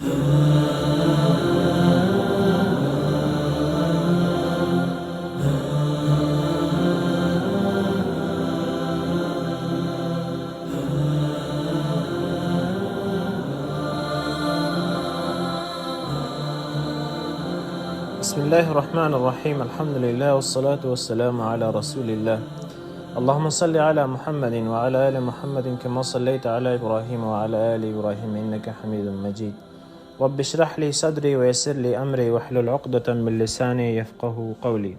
بسم الله الرحمن الرحيم. الحمد لله والصلاة والسلام على رسول الله. اللهم صل على محمد وعلى آل محمد كما صليت على إبراهيم وعلى آل إبراهيم إنك حميد مجيد. رب اشرح لي صدري ويسر لي أمري واحلل عقدة من لساني يفقه قولي.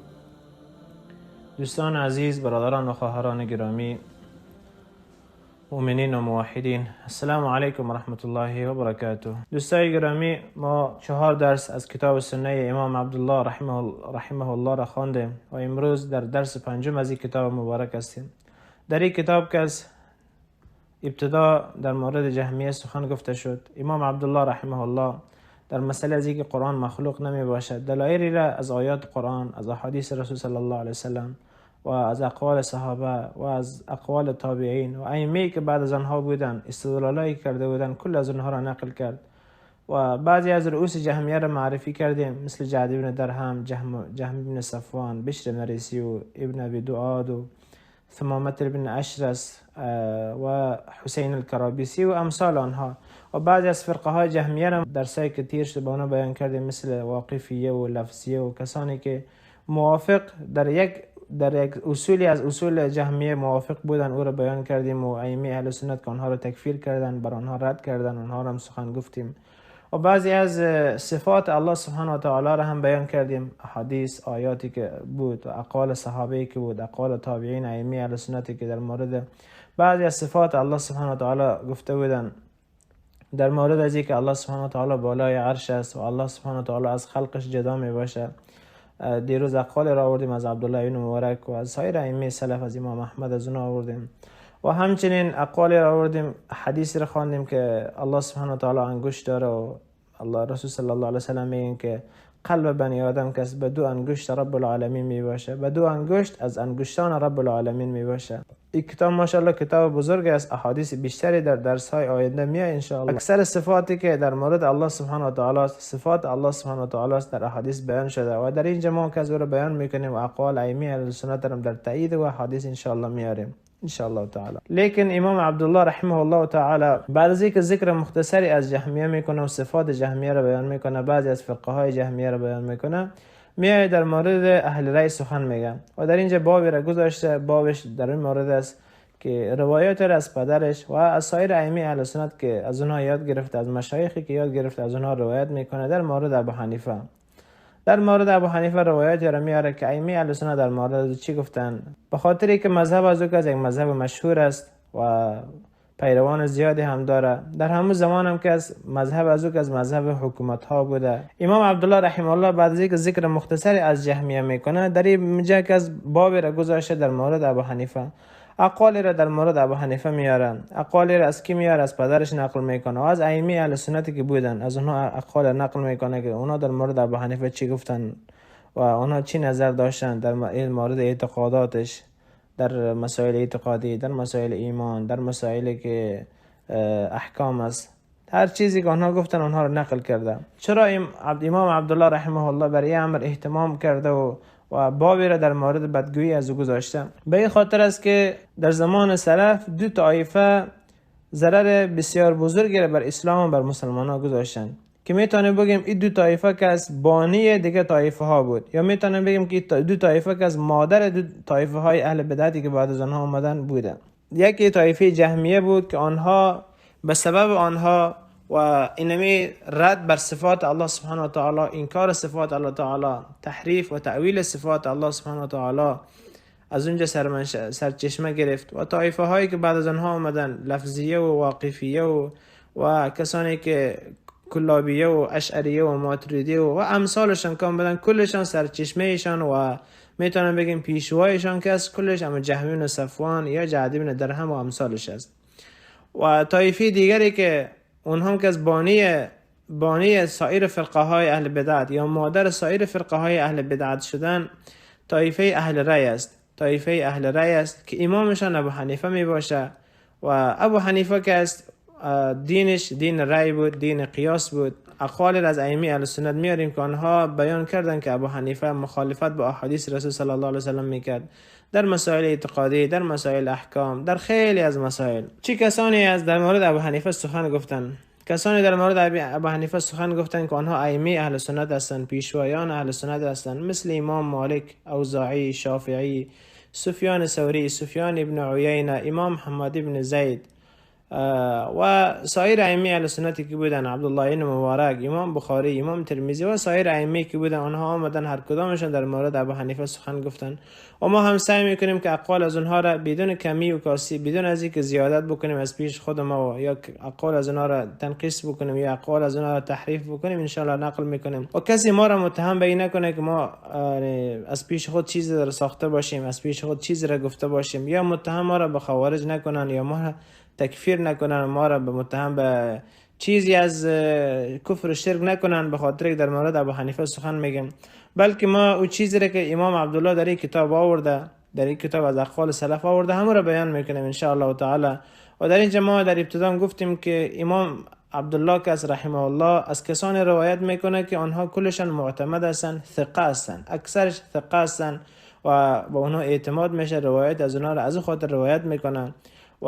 دوستان عزیز، برادران و خواهران گرامی، مؤمنین و موحدین، السلام علیکم و رحمت الله و برکاته. دوستای گرامی، ما 4 درس از کتاب سنه امام عبدالله رحمه الله را خواندیم و امروز در درس 5 از این کتاب مبارک هستیم. در این کتاب که از ابتدا در مورد جهمیه سخن گفته شد، امام عبدالله رحمه الله در مسئله از اینکه قرآن مخلوق نمی باشد دلایلی را از آیات قرآن، از احادیث رسول صلی الله علیه وسلم و از اقوال صحابه و از اقوال تابعین و ائمه‌ای که بعد از آنها بودند استدلالایی کرده بودند، کل از آنها را نقل کرد و بعضی از رؤوس جهمیه را معرفی کردیم، مثل جعد بن درهم، جهم بن صفوان، بشر بن ریسی و ابن ابی دؤاد و ثمامه بن اشرس و حسین الکرابیسی و امثال آنها. و بعضی از فرقه های جهمیه را درسایی که تیر شده با آنها بیان کردیم، مثل واقفیه و لفظیه و کسانی که موافق در یک اصولی از اصول جهمیه موافق بودن او را بیان کردیم و ائمه اهل سنت که آنها را تکفیر کردن، بر آنها رد کردن، آنها را هم سخن گفتیم. و بعضی از صفات الله سبحانه و تعالی را هم بیان کردیم، احادیث، آیاتی که بود و اقوال صحابه که بود، اقوال تابعین، ائمه اهل سنت که در مورد بعضی از صفات الله سبحانه و تعالی گفته بودن، در مورد از اینکه الله سبحانه و تعالی بالای عرش است و الله سبحانه و تعالی از خلقش جدا می باشه. دیروز اقوال را آوردیم از عبدالله بن مبارک و از سایر ائمه سلف، از امام احمد از اونها آوردیم و همچنین اقوال را آوردیم، حدیث را خواندیم که الله سبحانه و تعالی انگشت داره و الله رسول صلی الله علیه و سلم میگن که قلب بنی آدم که به 2 انگشت رب العالمین می باشه، به 2 انگشت از انگشتان رب العالمین می باشه. این کتاب ماشاءالله کتاب بزرگی است، احادیث بیشتری در درس های آینده میاد ان شاء الله. اکثر صفاتی که در مورد الله سبحانه و تعالی است، صفات الله سبحانه و تعالی است، در احادیث بیان شده و در اینجا ما که از او را بیان میکنیم و اقوال ائمه اهل سنت هم در تایید و احادیث ان شاء الله میاریم ان شاء الله تعالی. لیکن امام عبدالله رحمه الله تعالی بعد از اینکه ذکر مختصری از جهمیه میکنه و صفات جهمیه را بیان میکنه، بعضی از فرقه های جهمیه را بیان میکنه، میاد در مورد اهل رأی سخن میگه و در اینجا بابی را گذاشته. بابش در این مورد است که روایات را از پدرش و از سایر ائمه اهل سنت که از اونها یاد گرفته، از مشایخی که یاد گرفته از اونها روایت میکنه. در مورد ابو حنیفه، در مورد ابو حنیفه روایت را میاره که ائمه اهل سنت در مورد چی گفتن، به خاطری که مذهب از او که از یک مذهب مشهور است و پیروان زیادی هم داره، در همون زمان هم که از مذهب از او که از مذهب حکومت ها بوده. امام عبدالله رحمه الله بعد از اینکه ذکر مختصری از جهمیه میکنه، در این جا که از باب را گذاشته در مورد ابو حنیفه، اقوالی را در مورد ابو حنیفه میارن. اقوالی را از کی میاره؟ از پدرش نقل میکنه و از ائمه اهل سنتی که بودن از اونها اقوال نقل میکنه که اونها در مورد ابو حنیفه چی گفتن و اونها چی نظر داشتن در مورد اعتقاداتش، در مسائل اعتقادی، در مسائل ایمان، در مسائل که احکام است. هر چیزی که اونها گفتن اونها رو نقل کرده. چرا امام عبدالله رحمه الله برای امر اهتمام کرده و بابی را در مورد بدگویی از او گذاشته؟ به این خاطر است که در زمان سلف 2 طایفه ضرر بسیار بزرگی را بر اسلام و بر مسلمان ها گذاشتن که میتونیم بگیم این 2 طایفه که از بانی دیگه طایفه ها بود، یا میتونیم بگیم که 2 طایفه که از مادر 2 طایفه های اهل بدعتی که بعد از آنها آمدن بودن. یکی طایفه جهمیه بود که آنها به سبب آنها و اینمی رد بر صفات الله سبحانه و تعالی، انکار صفات الله تعالی، تحریف و تعویل صفات الله سبحانه و تعالی، از اونجا سرچشمه گرفت. و طایفه هایی که بعد از آنها آمدن، لفظیه و واقفیه و کسانی که کلابیه و اشعریه و ماتریدیه و امثالشان کام بدن، کلشان سرچشمه ایشان و میتونم بگیم پیشوایشان که از کلش اما جهم بن صفوان یا جعد بن درهم و امثالش است. و طایفه دیگری که اونها که از بانی سایر فرقه های اهل بدعت یا مادر سایر فرقه های اهل بدعت شدن، طایفه اهل رأی است. طایفه اهل رأی است که امامشان ابو حنیفه می باشه و ابو حنیفه که است دینش دین رأی بود، دین قیاس بود. اقوال از ائمه اهل سنت میاریم که آنها بیان کردن که ابو حنیفه مخالفت با احادیث رسول صلی الله علیه و سلم میکرد در مسائل اعتقادی، در مسائل احکام، در خیلی از مسائل. چه کسانی از در مورد ابو حنیفه سخن گفتن؟ کسانی در مورد ابو حنیفه سخن گفتن که آنها ائمه اهل سنت هستند، پیشوایان اهل سنت هستند، مثل امام مالک، اوزاعی، شافعی، سفیان ثوری، سفیان ابن عیینه، امام محمد ابن زید و سایر ائمه اهل سنتی که بودن، عبدالله ابن مبارک، امام بخاری، امام ترمذی و سایر ائمه که بودن، آنها آمدن هر کدامشون در مورد ابو حنیفه سخن گفتن و ما هم سعی میکنیم که اقوال از اونها را بدون کمی و کاسی، بدون از اینکه زیادت بکنیم از پیش خود ما یا اقوال از اونها را تنقیص بکنیم یا اقوال از اونها را تحریف بکنیم، ان شاء الله نقل میکنیم و کسی ما را متهم به این نکنه که ما از پیش خود چیزی را ساخته باشیم، از پیش خود چیزی را گفته باشیم، یا متهم ما را به خوارج نکنن یا ما را تکفیر نکنن، ما را به متهم به چیزی از کفر و شرک نکنن به خاطر که در مورد ابو حنیفه سخن میگم، بلکه ما او چیزی را که امام عبدالله در این کتاب آورده، در این کتاب از اقوال سلف آورده، همون را بیان میکنیم ان شاء الله تعالی. و در اینجا ما در ابتدا گفتیم که امام عبدالله کس رحمه الله از کسانی روایت میکنه که آنها کلشان معتمد هستند، ثقه هستند، اکثرش ثقه هستند و با اونها اعتماد میشه، روایت از اونها را از خاطر روایت میکنن. و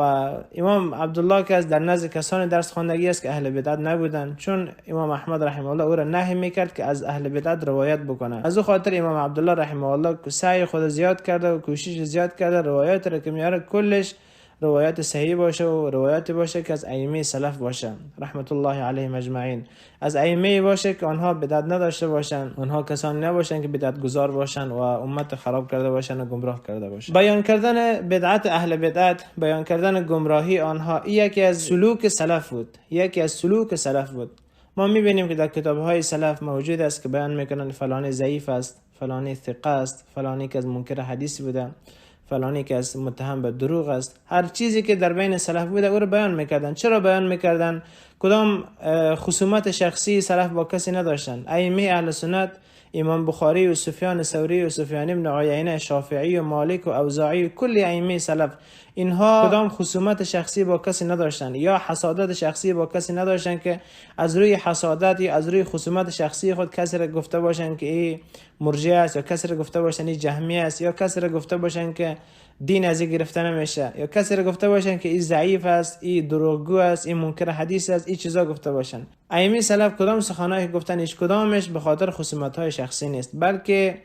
امام عبدالله که از در نزد کسان درس خواندگی است که اهل بدعت نبودن، چون امام احمد رحمه الله او را نهی میکرد که از اهل بدعت روایت بکنه. از او خاطر امام عبدالله رحمه الله سعی خود زیاد کرده و کوشش زیاد کرده روایت را که میاره کلش روایت صحیح باشه و روایت باشه که از ائمه سلف باشه رحمت الله علیهم اجمعین، از ائمه باشه که آنها بدعت نداشته باشن، آنها کسانی نباشن که بدعت گذار باشن و امت خراب کرده باشن و گمراه کرده باشن. بیان کردن بدعت اهل بدعت، بیان کردن گمراهی آنها، یکی از سلوک سلف بود، یکی از سلوک سلف بود. ما میبینیم که در کتاب‌های سلف موجود است که بیان میکنن فلانی ضعیف است، فلانی ثقه است، فلانی که از منکر حدیث بوده، فلانی که از متهم به دروغ است. هر چیزی که در بین سلف بوده او رو بیان میکردن. چرا بیان میکردن؟ کدام خصومت شخصی سلف با کسی نداشتن. ائمه اهل سنت امام بخاری و سفیان ثوری و سفیان ابن عیینه، شافعی و مالک و اوزاعی و کل ائمه سلف، اینها کدام خصومت شخصی با کسی نداشتن یا حسادت شخصی با کسی نداشتن که از روی حسادت یا از روی خصومت شخصی خود کسی را گفته باشن که این مرجئه است، یا کسی را گفته باشن این جهمیه است، یا کسی را گفته باشن که دین از این گرفته نمیشه، یا کسی را گفته باشن که این ضعیف است، این دروغگو است، این منکر حدیث است، این چیزا گفته باشن. ائمه سلف کدام سخنایی گفتن هیچ کدامش به خاطر خصومت‌های شخصی نیست، بلکه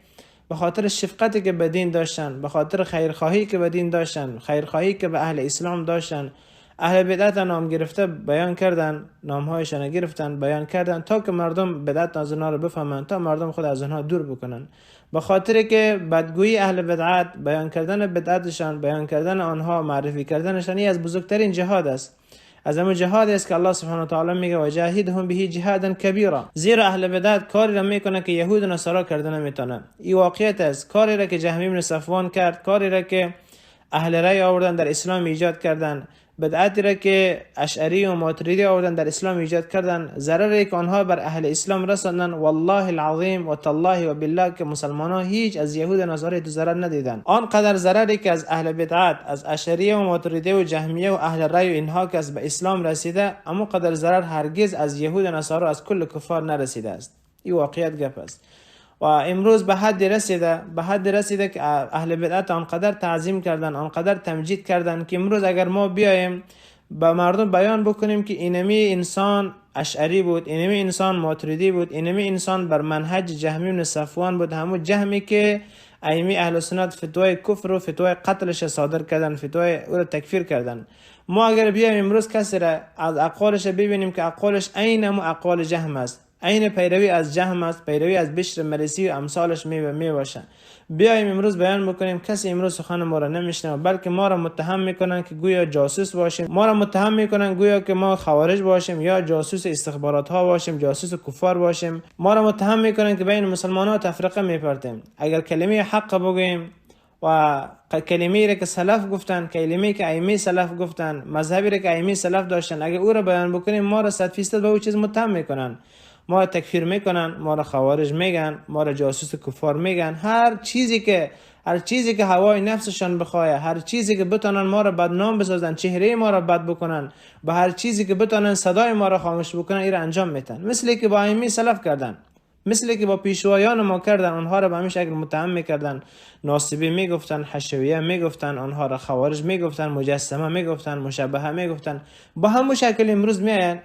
به خاطر شفقتی که به دین داشتن، به خاطر خیرخواهی که به دین داشتن، خیرخواهی که به اهل اسلام داشتن. اهل بدعت نام گرفته بیان کردن، نامهایشان گرفتن بیان کردن تا که مردم بدعت از اونها رو بفهمن، تا مردم خود از اونها دور بکنن. به خاطر که بدگویی اهل بدعت، بیان کردن بدعتشان، بیان کردن آنها، معرفی کردنشان از بزرگترین جهاد است. از همون جهاد است که الله سبحانه و تعالی میگه و جاهدهم به جهادا کبیرا. زیرا اهل بدعت کاری را میکنه که یهود و نصارا کرده نمیتونن. این واقعیت است. کاری را که جهمی بن صفوان کرد، کاری را که اهل رأی آوردن در اسلام ایجاد کردن، بدعتی را که اشعری و ماتریدی آوردن در اسلام ایجاد کردن، ضرری که آنها بر اهل اسلام رساندن، والله العظیم و تالله و بالله که مسلمانان هیچ از یهود و نصارا تو ضرر ندیدن. آنقدر ضرری که از اهل بدعت، از اشعری و ماتریدی و جهمیه و اهل رأی و اینها که از به اسلام رسیده، اما قدر ضرر هرگز از یهود و نصارا، از کل کفار نرسیده است. این واقعیت گپ است. و امروز به حد رسیده که اهل بدعت آنقدر تعظیم کردن، آنقدر تمجید کردن که امروز اگر ما بیایم به مردم بیان بکنیم که اینمی انسان اشعری بود، اینمی انسان ماتریدی بود، اینمی انسان بر منهج جهمی بن صفوان بود، همون جهمی که ائمه اهل سنت فتوای کفر و فتوای قتلش صادر کردن، فتوای او را تکفیر کردن، ما اگر بیایم امروز کسی را از اقوالش ببینیم که اقوالش عین اقوال جهم است، عین پیروی از جهم است، پیروی از بشر مرسی و امثالش می باشه، بیایم امروز بیان بکنیم، کسی امروز سخن ما را نمیشنه، بلکه ما را متهم میکنن که گویا جاسوس باشیم، ما را متهم میکنن گویا که ما خوارج باشیم یا جاسوس استخبارات ها باشیم، جاسوس کفار باشیم، ما را متهم میکنن که بین مسلمانان تفرقه میپرتیم. اگر کلمه حق بگوییم و کلمه‌ای را که سلف گفتن، کلمه‌ای که ائمه سلف گفتن، مذهبی را که ائمه سلف داشتن، اگر او را بیان بکنیم، ما را 100% به او چیز متهم میکنن، ما را تکفیر میکنن، ما را خوارج میگن، ما را جاسوس کفار میگن، هر چیزی که هر چیزی که هوای نفسشان بخواه، هر چیزی که بتونن ما را بدنام بسازن، چهره ما را بد بکنن، با هر چیزی که بتونن صدای ما را خاموش بکنن، این را انجام میتن. مثلی که با ائمه سلف کردن، مثلی که با پیشوایان ما کردن، آنها را به همین شکل متهم میکردن، ناصبی میگفتن، حشویه میگفتن، آنها را خوارج میگفتن، مجسمه میگفتن، مشبهه میگفتن. با همون شکل امروز میاین،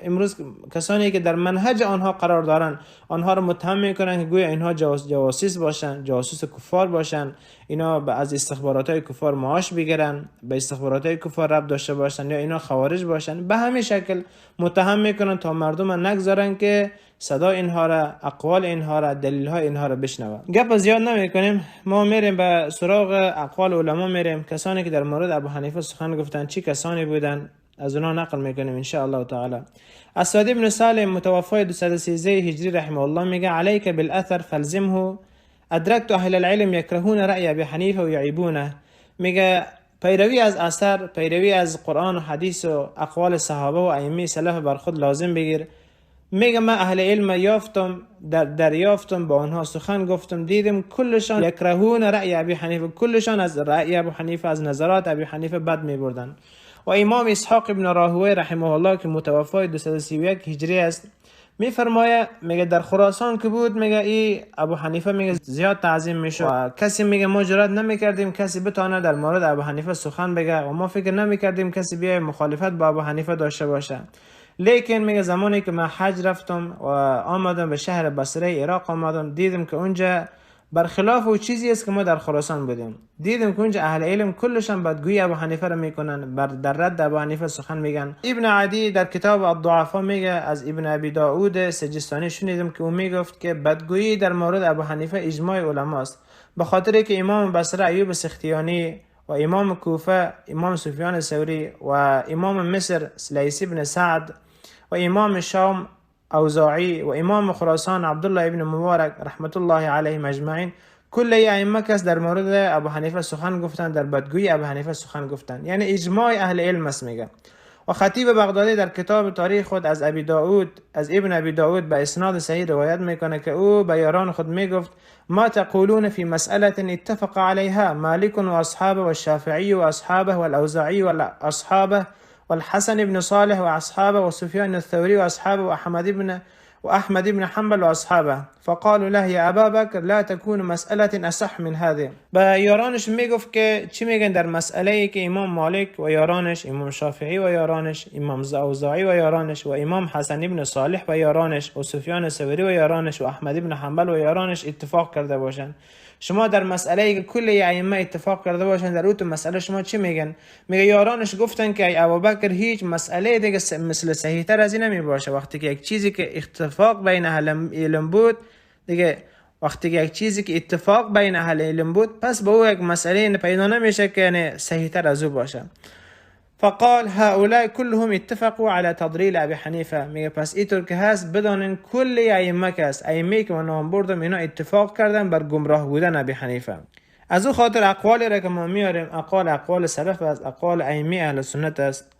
امروز کسانی که در منهج آنها قرار دارن، آنها را متهم میکنن که گویا اینها جواسیس باشن، جاسوس کفار باشن، اینا از استخباراتهای کفار معاش بگیرن، به استخباراتهای کفار ربط داشته باشن، یا اینا خوارج باشن. به همین شکل متهم میکنن تا مردم نگذارن که صدا اینها را، اقوال اینها را، دلیل های اینها را بشنوند. گپ زیاد نمیکنیم، ما میریم به سراغ اقوال علما، میریم کسانی که در مورد ابو حنیفه سخن گفتن چی کسانی بودن، از اونها نقل میکنیم ان شاء الله تعالی. اسد ابن سالم متوفی 213 هجری رحمه الله میگه علیک بالاثر فلزمه ادرکت اهل العلم یکرهون رأی ابی حنیفه و یعیبونه. میگه پیروی از اثر، پیروی از قرآن و حدیث و اقوال صحابه و ائمه سلف بر خود لازم بگیر. میگه من اهل علم یافتم، دریافتم، با آنها سخن گفتم، دیدم کلشان یکرهون رأی ابی حنیفه، کلشان از رأی ابو حنیفه، از نظرات ابی حنیفه بد میبردن. و امام اسحاق ابن راهوی رحمه الله که متوفی 231 هجری است میفرمایه، میگه در خراسان که بود، میگه ای ابو حنیفه میگه زیاد تعظیم میشه و کسی میگه ما جرئت نمیکردیم کسی بتونه در مورد ابو حنیفه سخن بگه و ما فکر نمیکردیم کسی بیای مخالفت با ابو حنیفه داشته باشه. لیکن میگه زمانی که من حج رفتم و آمدم به شهر بصره عراق آمدم، دیدم که اونجا برخلاف او چیزی است که ما در خراسان بودیم. دیدم که اونجا اهل علم کلشان بدگویی ابو حنیفه را میکنن، در رد ابو حنیفه سخن میگن. ابن عدی در کتاب الضعفا میگه از ابن ابی داود سجستانی شنیدم که او میگفت که بدگویی در مورد ابو حنیفه اجماع علما است، به خاطر که امام بصره ایوب سختیانی و امام کوفه امام سفیان ثوری و امام مصر لیث بن سعد و امام شام اوزاعی و امام خراسان عبدالله ابن مبارک رحمت الله علیهم اجمعین، کل ائمه کس در مورد ابو حنیفه سخن گفتن، در بدگویی ابو حنیفه سخن گفتن، یعنی اجماع اهل علم است. میگه و خطیب بغدادی در کتاب تاریخ خود از ابن ابی داود به اسناد صحیح روایت میکنه که او به یاران خود میگفت ما تقولون في مسألة اتفق عليها مالك واصحابه والشافعي واصحابه والاوزاعي واصحابه والحسن بن صالح واصحابه وسفيان الثوري واصحابه واحمد بن حنبل واصحابه فقالوا له يا ابا بكر لا تكون مسألة اصح من هذه. به یارانش میگفت که چی میگن در مسئله ای که امام مالک و یارانش، امام شافعی و یارانش، امام اوزاعی و یارانش و امام حسن بن صالح و یارانش و سفیان ثوری و یارانش و احمد بن حنبل و یارانش اتفاق کرده باشن، شما در مسئله ای که کل ائمه اتفاق کرده باشن در اون مسئله شما چی میگن؟ میگه یارانش گفتن که ای ابوبکر هیچ مسئله دیگه مثل صحیح تر از این نمی باشه. وقتی که یک چیزی که اتفاق بین اهل علم بود دیگه، وقتی که یک چیزی که اتفاق بین اهل علم بود، پس به او یک مسئله پیدا نمیشه که یعنی صحیح تر از او باشه. فقال هؤلاء كلهم اتفقوا على تضليل ابي حنیفه. میگه پس اینطور که هست بدانین کل ائمه که است، ائمه که من نام بردم، اینا اتفاق کردن بر گمراه بودن ابی حنیفه. از او خاطر اقوالی را که ما میاریم اقوال سلف است، اقوال ائمه اهل سنت است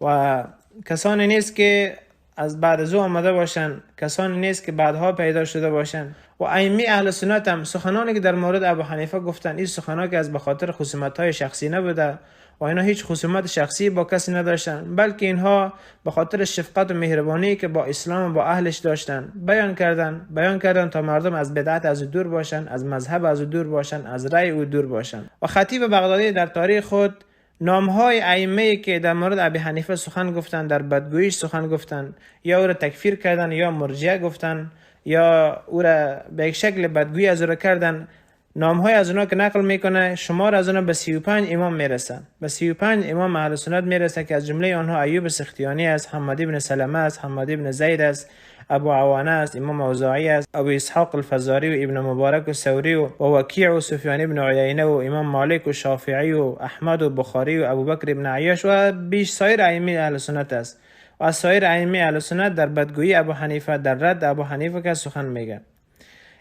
و کسانی نیست که از بعد از او آمده باشن، کسانی نیست که بعدها پیدا شده باشن. و ائمه اهل سنت هم سخنانی که در مورد ابو حنیفه گفتن، این سخنانی که از به خاطر خصومت‌های شخصی نبوده و اینا هیچ خصومت شخصی با کسی نداشتن، بلکه اینها به خاطر شفقت و مهربانی که با اسلام و با اهلش داشتن بیان کردن تا مردم از بدعت از او دور باشن، از مذهب از او دور باشن، از رأی او دور باشن. و خطیب بغدادی در تاریخ خود نامهای ائمه که در مورد ابی حنیفه سخن گفتن، در بدگوییش سخن گفتن، یا او را تکفیر کردن، یا مرجعه گفتن، یا او را به یک شکل بدگویی از او را کردن، نامهای از اونا که نقل میکنه شمار از اونا به 35 امام میرسه، به 35 امام اهل سنت میرسه که از جمله آنها ایوب سختیانی است، حماد بن سلمه است، حماد بن زید است، ابو عوانه است، امام اوزاعی است، ابو اسحاق الفزاری و ابن مبارک و ثوری و وکیع و سفیان بن عیینه و امام مالک و شافعی و احمد و بخاری و ابو بکر بن عیاش و بیش سایر ائمه اهل سنت است. و از سایر ائمه اهل سنت در بدگویی ابو حنیفه، در رد ابو حنیفه که سخن میگه.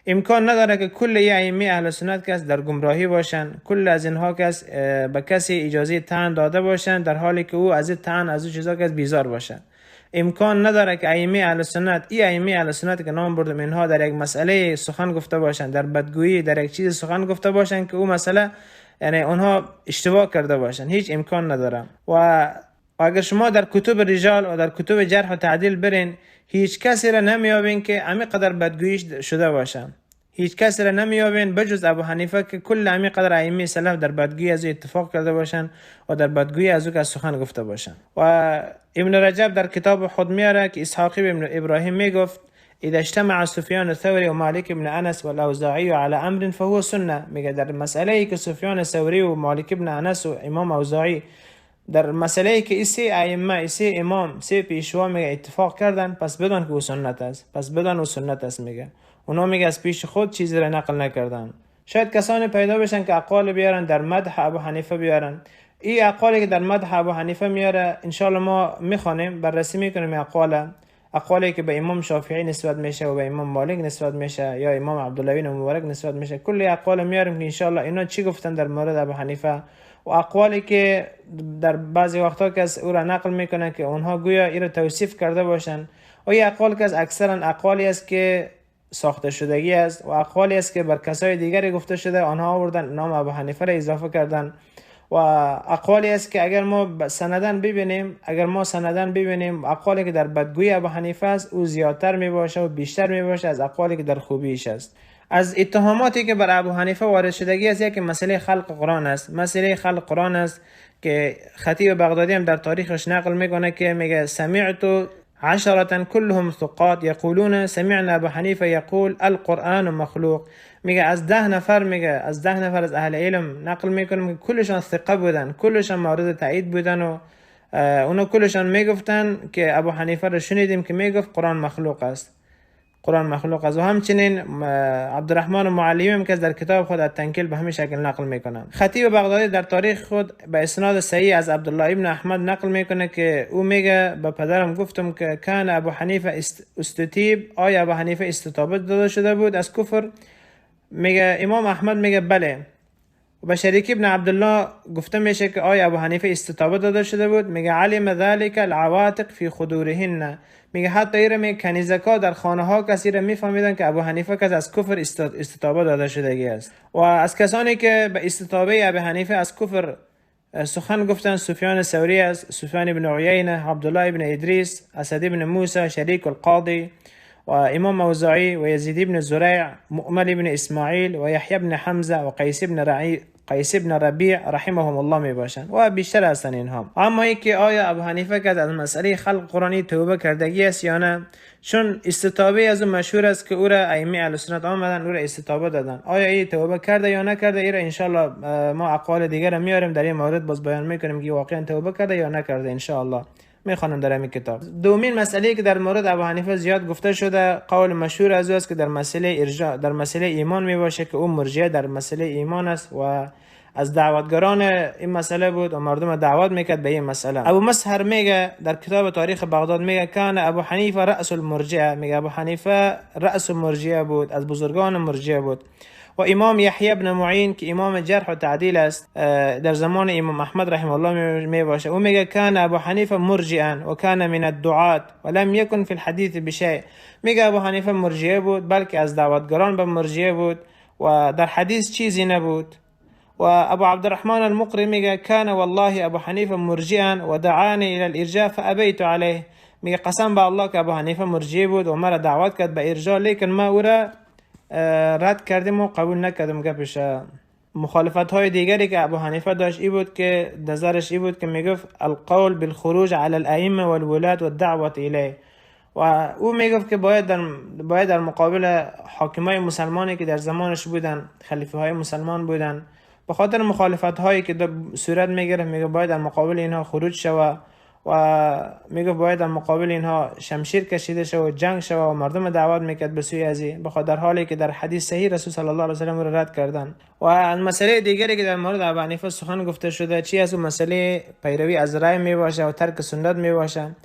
امکان نداره که کل ائمه اهل سنت کس در گمراهی باشن، کل از اینها کس به کسی اجازه طعن داده باشن در حالی که او از طعن از او چیزا کس بیزار باشن. امکان نداره که ائمه اهل سنت ائمه اهل سنت که نام بردم اینها در یک مسئله سخن گفته باشند، در بدگویی در یک چیز سخن گفته باشند که او مسئله یعنی اونها اشتباه کرده باشند، هیچ امکان نداره. و اگر شما در کتب رجال و در کتب جرح و تعدیل برین، هیچ کسی را نمیابین که امی قدر بدگویی شده باشند، هیچ کسی را نمیابین بجز ابو حنیفه که کل امی قدر ائمه سلف در بدگویی از او اتفاق کرده باشند و در بدگویی از او که سخن گفته باشند. و ابن رجب در کتاب خود میاره که اسحاقی ابن ابراهیم میگفت اذا اجتمع سفیان الثوری و مالک ابن انس و الاوزاعی على امر فهو سنه. میگه در مسئله ای که سفیان الثوری و مالک ابن انس و امام اوزاعی در مسئله ای که اسی ائمه اسی امام سی پیشوا میگه اتفاق کردن، پس بدان که او سنت است، پس بدان او سنت است. میگه اونا میگه از پیش خود چیزی را نقل نکردن. شاید کسانی پیدا بشن که اقوال بیارن در مدح ابو حنیفه بیارن. این اقوالی که در مدح ابو حنیفه میاره انشالله ما میخوانیم، بررسی میکنیم اقوالی که به امام شافعی نسبت میشه و به امام مالک نسبت میشه یا امام عبدالله بن مبارک نسبت میشه، کلی اقوال میاریم که انشالله اینا چی گفتن در مورد ابو حنیفه و اقوالی که در بعضی وقتا که او را نقل میکنه که اونها گویا این را توصیف کرده باشن و این اقوال که از اکثرا اقوالی است که ساخته شدگی است و اقوالی است که بر کسای دیگری گفته شده، آنها آوردن نام ابو حنیفه را اضافه کردن و اقوالی است که اگر ما سندن ببینیم اقوالی که در بدگویی ابو حنیفه است او زیادتر میباشه و بیشتر میباشه از اقوالی که در خوبیش است. از اتهاماتی که بر ابو حنیفه وارد شدگی است یک مسئله خلق قرآن است. مسئله خلق قرآن است که خطیب بغدادی هم در تاریخش نقل میکنه که میگه سمعت عشرة كلهم ثقات يقولون سمعنا ابو حنیفه یقول القرآن مخلوق. میگه از 10 نفر از اهل علم نقل میکنم که کلشان ثقه بودن، کلشان مورد تایید بودن و اونا کلشان میگفتن که ابو حنیفه رو شنیدیم که میگفت قرآن مخلوق است. و همچنین عبدالرحمن معلمی هم که در کتاب خود التنکیل به همین شکل نقل میکنن. خطیب بغدادی در تاریخ خود به اسناد صحیح از عبدالله ابن احمد نقل میکنه که او میگه به پدرم گفتم که کان ابو حنیفه استتیب، آیا ابو حنیفه استتابه داده شده بود از کفر؟ میگه امام احمد میگه بله. و به شریک ابن عبدالله گفته میشه که آیا ابو حنیفه استتابه داده شده بود؟ میگه علم ذلك العواتق فی خدورهن. میگه حتی ایره کنیزکا در خانه ها کسی را میفهمیدن که ابو حنیفه که از کفر استتابه داده شدگی است. و از کسانی که به استتابه ابو حنیفه از کفر سخن گفتن سفیان ثوری است، سفیان ابن عیینه، عبدالله ابن ادریس، اسد ابن موسی، شریک القاضی و امام اوزاعی و یزید ابن زریع، مؤمل ابن اسماعیل و یحیی ابن حمزه و قیس ابن ربیع رحمهم الله می باشند و بیشتر هستند اینها. اما اینکه آیا ابو حنیفه که از مسئله خلق قرآنی توبه کردگی است یا نه، چون استتابه از اون مشهور است که او را ائمه اهل سنت آمدن او را استتابه دادن، آیا این توبه کرده یا نکرده، این را ان شاء الله ما اقوال دیگر را میاریم در این مورد باز بیان میکنیم که واقعا توبه کرده یا نکرده ان شاء الله میخوانم در این کتاب. دومین مسئله که در مورد ابو حنیفه زیاد گفته شده، قول مشهور از او است که در مسئله ارجاء در مسئله ایمان میباشه که او مرجئه در مسئله ایمان است و از دعوتگران این مسئله بود و مردم دعوت میکرد به این مسئله. ابو مسهر میگه در کتاب تاریخ بغداد میگه کان ابو حنیفه رأس المرجئه. میگه ابو حنیفه رأس المرجئه بود، از بزرگان مرجئه بود. و امام یحیی ابن معین که امام جرح و تعدیل است در زمان امام احمد رحمه الله می باشه، او میگه کان ابو حنیفه مرجئا و کان من الدعاة ولم يكن في الحديث بشيء. میگه ابو حنیفه مرجئه بود بلکه از دعوتگران به مرجئه بود و در حدیث چیزی نبود. و ابو عبدالرحمن المقری میگه کان والله ابو حنیفه مرجئا و دعانی الى الارجاء فابيت عليه. میگه قسم به الله که ابو حنیفه مرجئه بود و مرا دعوت کرد به ارجاء، لیکن ما او را رد کردیم و قبول نکردیم. گپش مخالفت های دیگری که ابو حنیفه داشت ای بود که نظرش ای بود که میگفت القول بالخروج على الائمه والولاد والدعوه الیه، و او میگفت که باید در مقابل حاکمای مسلمانی که در زمانش بودن، خلیفه های مسلمان بودن، به خاطر مخالفت هایی که صورت میگیره میگه باید در مقابل اینها خروج شوه و میگه باید در مقابل اینها شمشیر کشیده شوه و جنگ شوه و مردم دعوت میکرد به سوی ازی، بخاطر حالی که در حدیث صحیح رسول صلی الله علیه و سلم رو رد کردن. و از مسئله دیگری که در مورد ابو حنیفه سخن گفته شده چی از اون مسئله پیروی از رای میباشه و ترک سنت میباشه.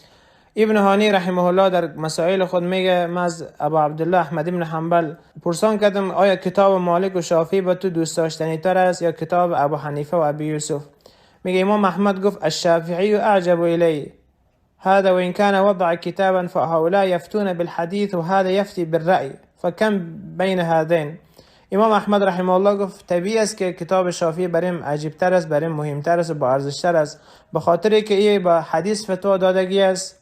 ابن هانی رحمه الله در مسائل خود میگه من از ابو عبدالله احمد ابن حنبل پرسان کردم آیا کتاب مالک و شافعی به تو دوست داشتنی تر است یا کتاب ابو حنیفه و ابی یوسف؟ میگه امام احمد گفت الشافعی اعجب الی، هذا وإن كان وضع كتابا فهؤلاء يفتون بالحديث وهذا يفتي بالرأي فكم بین هذین. امام احمد رحمه الله گفت طبیعی است که کتاب شافعی بریم عجیب تر است، بریم مهم تر است، با ارزش تر است، به خاطری که این با حدیث فتوا دادگی است.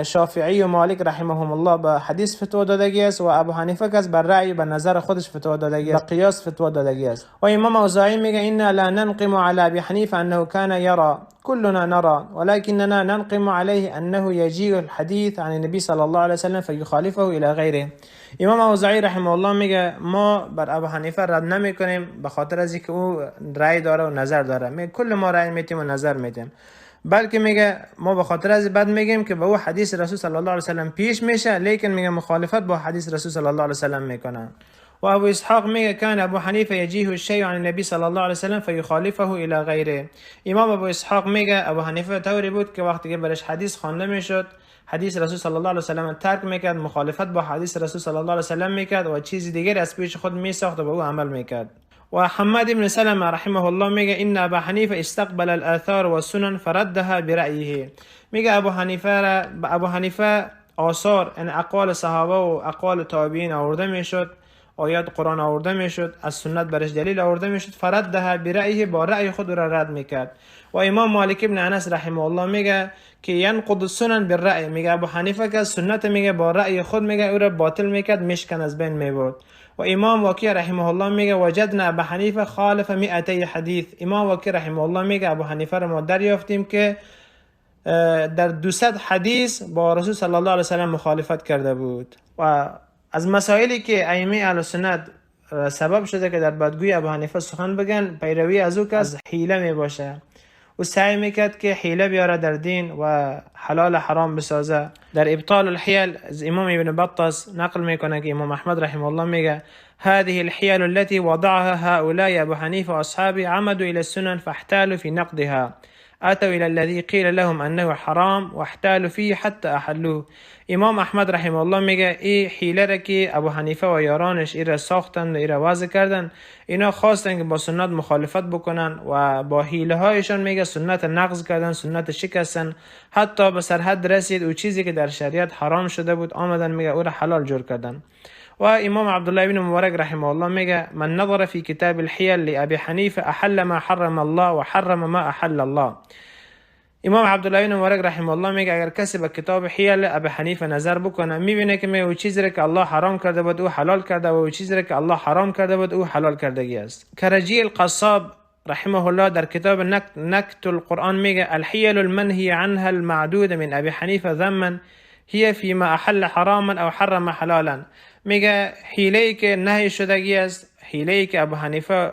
شافعی و مالک رحمهم الله به حدیث فتوا دادگی است و ابو حنیفه که بر رأی به نظر خودش فتوا دادگی است، به قیاس فتوا دادگی است. و امام اوزاعی میگه انا لا ننقم على ابي حنیفه انه كان يرى كلنا نرى ولكننا ننقم عليه انه يجيء الحديث عن النبي صلى الله عليه وسلم فيخالفه الى غيره. امام اوزاعی رحمه الله میگه ما بر ابو حنیفه رد نمیکنیم به خاطر از اینکه او رأی داره و نظر داره، میگه کل ما رأی میتیم و نظر میتیم، بلکه میگه ما به خاطر از بعد میگیم که به او حدیث رسول صلی الله علیه وسلم پیش میشه، لیکن میگه مخالفت با حدیث رسول صلی الله علیه وسلم میکنه. و ابو اسحاق میگه کان ابو حنیفه یجیه الشیء عن النبی صلی الله علیه وسلم فیخالفه الی غیره. امام ابو اسحاق میگه ابو حنیفه طوری بود که وقتی که برش حدیث خوانده میشد، حدیث رسول صلی الله علیه وسلم ترک میکرد، مخالفت با حدیث رسول صلی الله علیه وسلم میکرد و چیز دیگر از پیش خود میساخت و به او عمل میکرد. و حماد بن سلمة رحمه الله میگه ان ابا حنیفه استقبل الاثار والسنن فردها برأیه. میگه ابو حنیفه آثار ان اقوال صحابه و اقوال تابعین آورده میشد، آیات قرآن آورده میشد، از سنت برش دلیل آورده میشد، فردها برأیه، با رأی خود را رد میکرد. و امام مالک ابن انس رحمه الله میگه که ینقض السنن بالرأی، میگه ابو حنیفه که سنت میگه با رأی خود میگه او را باطل میکرد، مشکن از بین میبرد. و امام وکی رحمه الله میگه وجدنا ابو حنیفه خالف 200 حدیث. امام وکی رحمه الله میگه ابو حنیفه را ما دریافتیم که در 200 حدیث با رسول صلی الله علیه وسلم مخالفت کرده بود. و از مسائلی که ائمه اهل سنت سبب شده که در بدگویی ابو حنیفه سخن بگن، پیروی از او که از حیله می باشه و سعی میکرد که حیله بیاره در دین و حلال حرام بسازه. در ابطال الحیل از امام ابن بطاس نقل میکنه که امام احمد رحمه الله میگه هذه الحيل التي وضعها هؤلاء ابو حنيفه واصحابه عمدوا الى السنن فاحتالوا في نقضها اتوا الى الذي قيل لهم انه حرام واحتالوا فيه حتى احلوه. امام احمد رحمه الله میگه این حیله را که ابو حنیفه و یارانش ایره ساختن و ایره وضع کردن، اینا خواستن که با سنت مخالفت بکنن و با حیله هایشان میگه سنت نقض کردن، سنت شکستن، حتی به سرحد رسید و چیزی که در شریعت حرام شده بود آمدن میگه او را حلال جور کردن. و امام عبدالله بن مبارک رحمه الله میگه من نظر في كتاب الحيل لأبي حنيفة احل ما حرم الله و حرم ما احل الله. امام عبدالله بن مبارک رحمه الله میگه اگر کسی به کتاب حیل ابی حنیفه نظر بکنه میبینه که او چیزی را که الله حرام کرده بود او حلال کرده و او چیزی را که الله حرام کرده بود او حلال کردگی است. کرجی القصاب رحمه الله در کتاب نکت القرآن میگه الحیل المنهی عنها المعدود من ابی حنیفه ذما هي فيما احل حراما او حرم حلالا. میگه حیله‌ای که نهی شدگی است، حیله‌ای که ابو حنیفه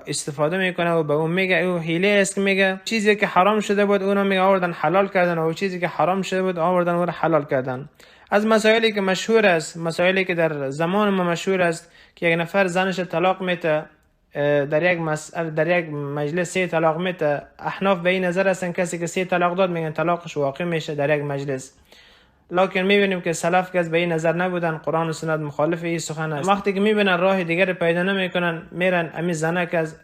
استفاده میکنه و به اون میگه او حیله است که میگه چیزی که حرام شده بود اونو میگه آوردن حلال کردن و چیزی که حرام شده بود آوردن اون حلال کردن. از مسائلی که مشهور است، مسائلی که در زمان ما مشهور است که یک نفر زنش طلاق میده، در یک مجلس 3 طلاق میده، احناف به این نظر هستن کسی که 3 طلاق داد میگن طلاقش واقع میشه در یک مجلس، لکن میبینیم که سلف که به این نظر نبودن، قرآن و سنت مخالف این سخن است. وقتی که میبینن راه دیگر پیدا نمیکنن میرن امی زنک از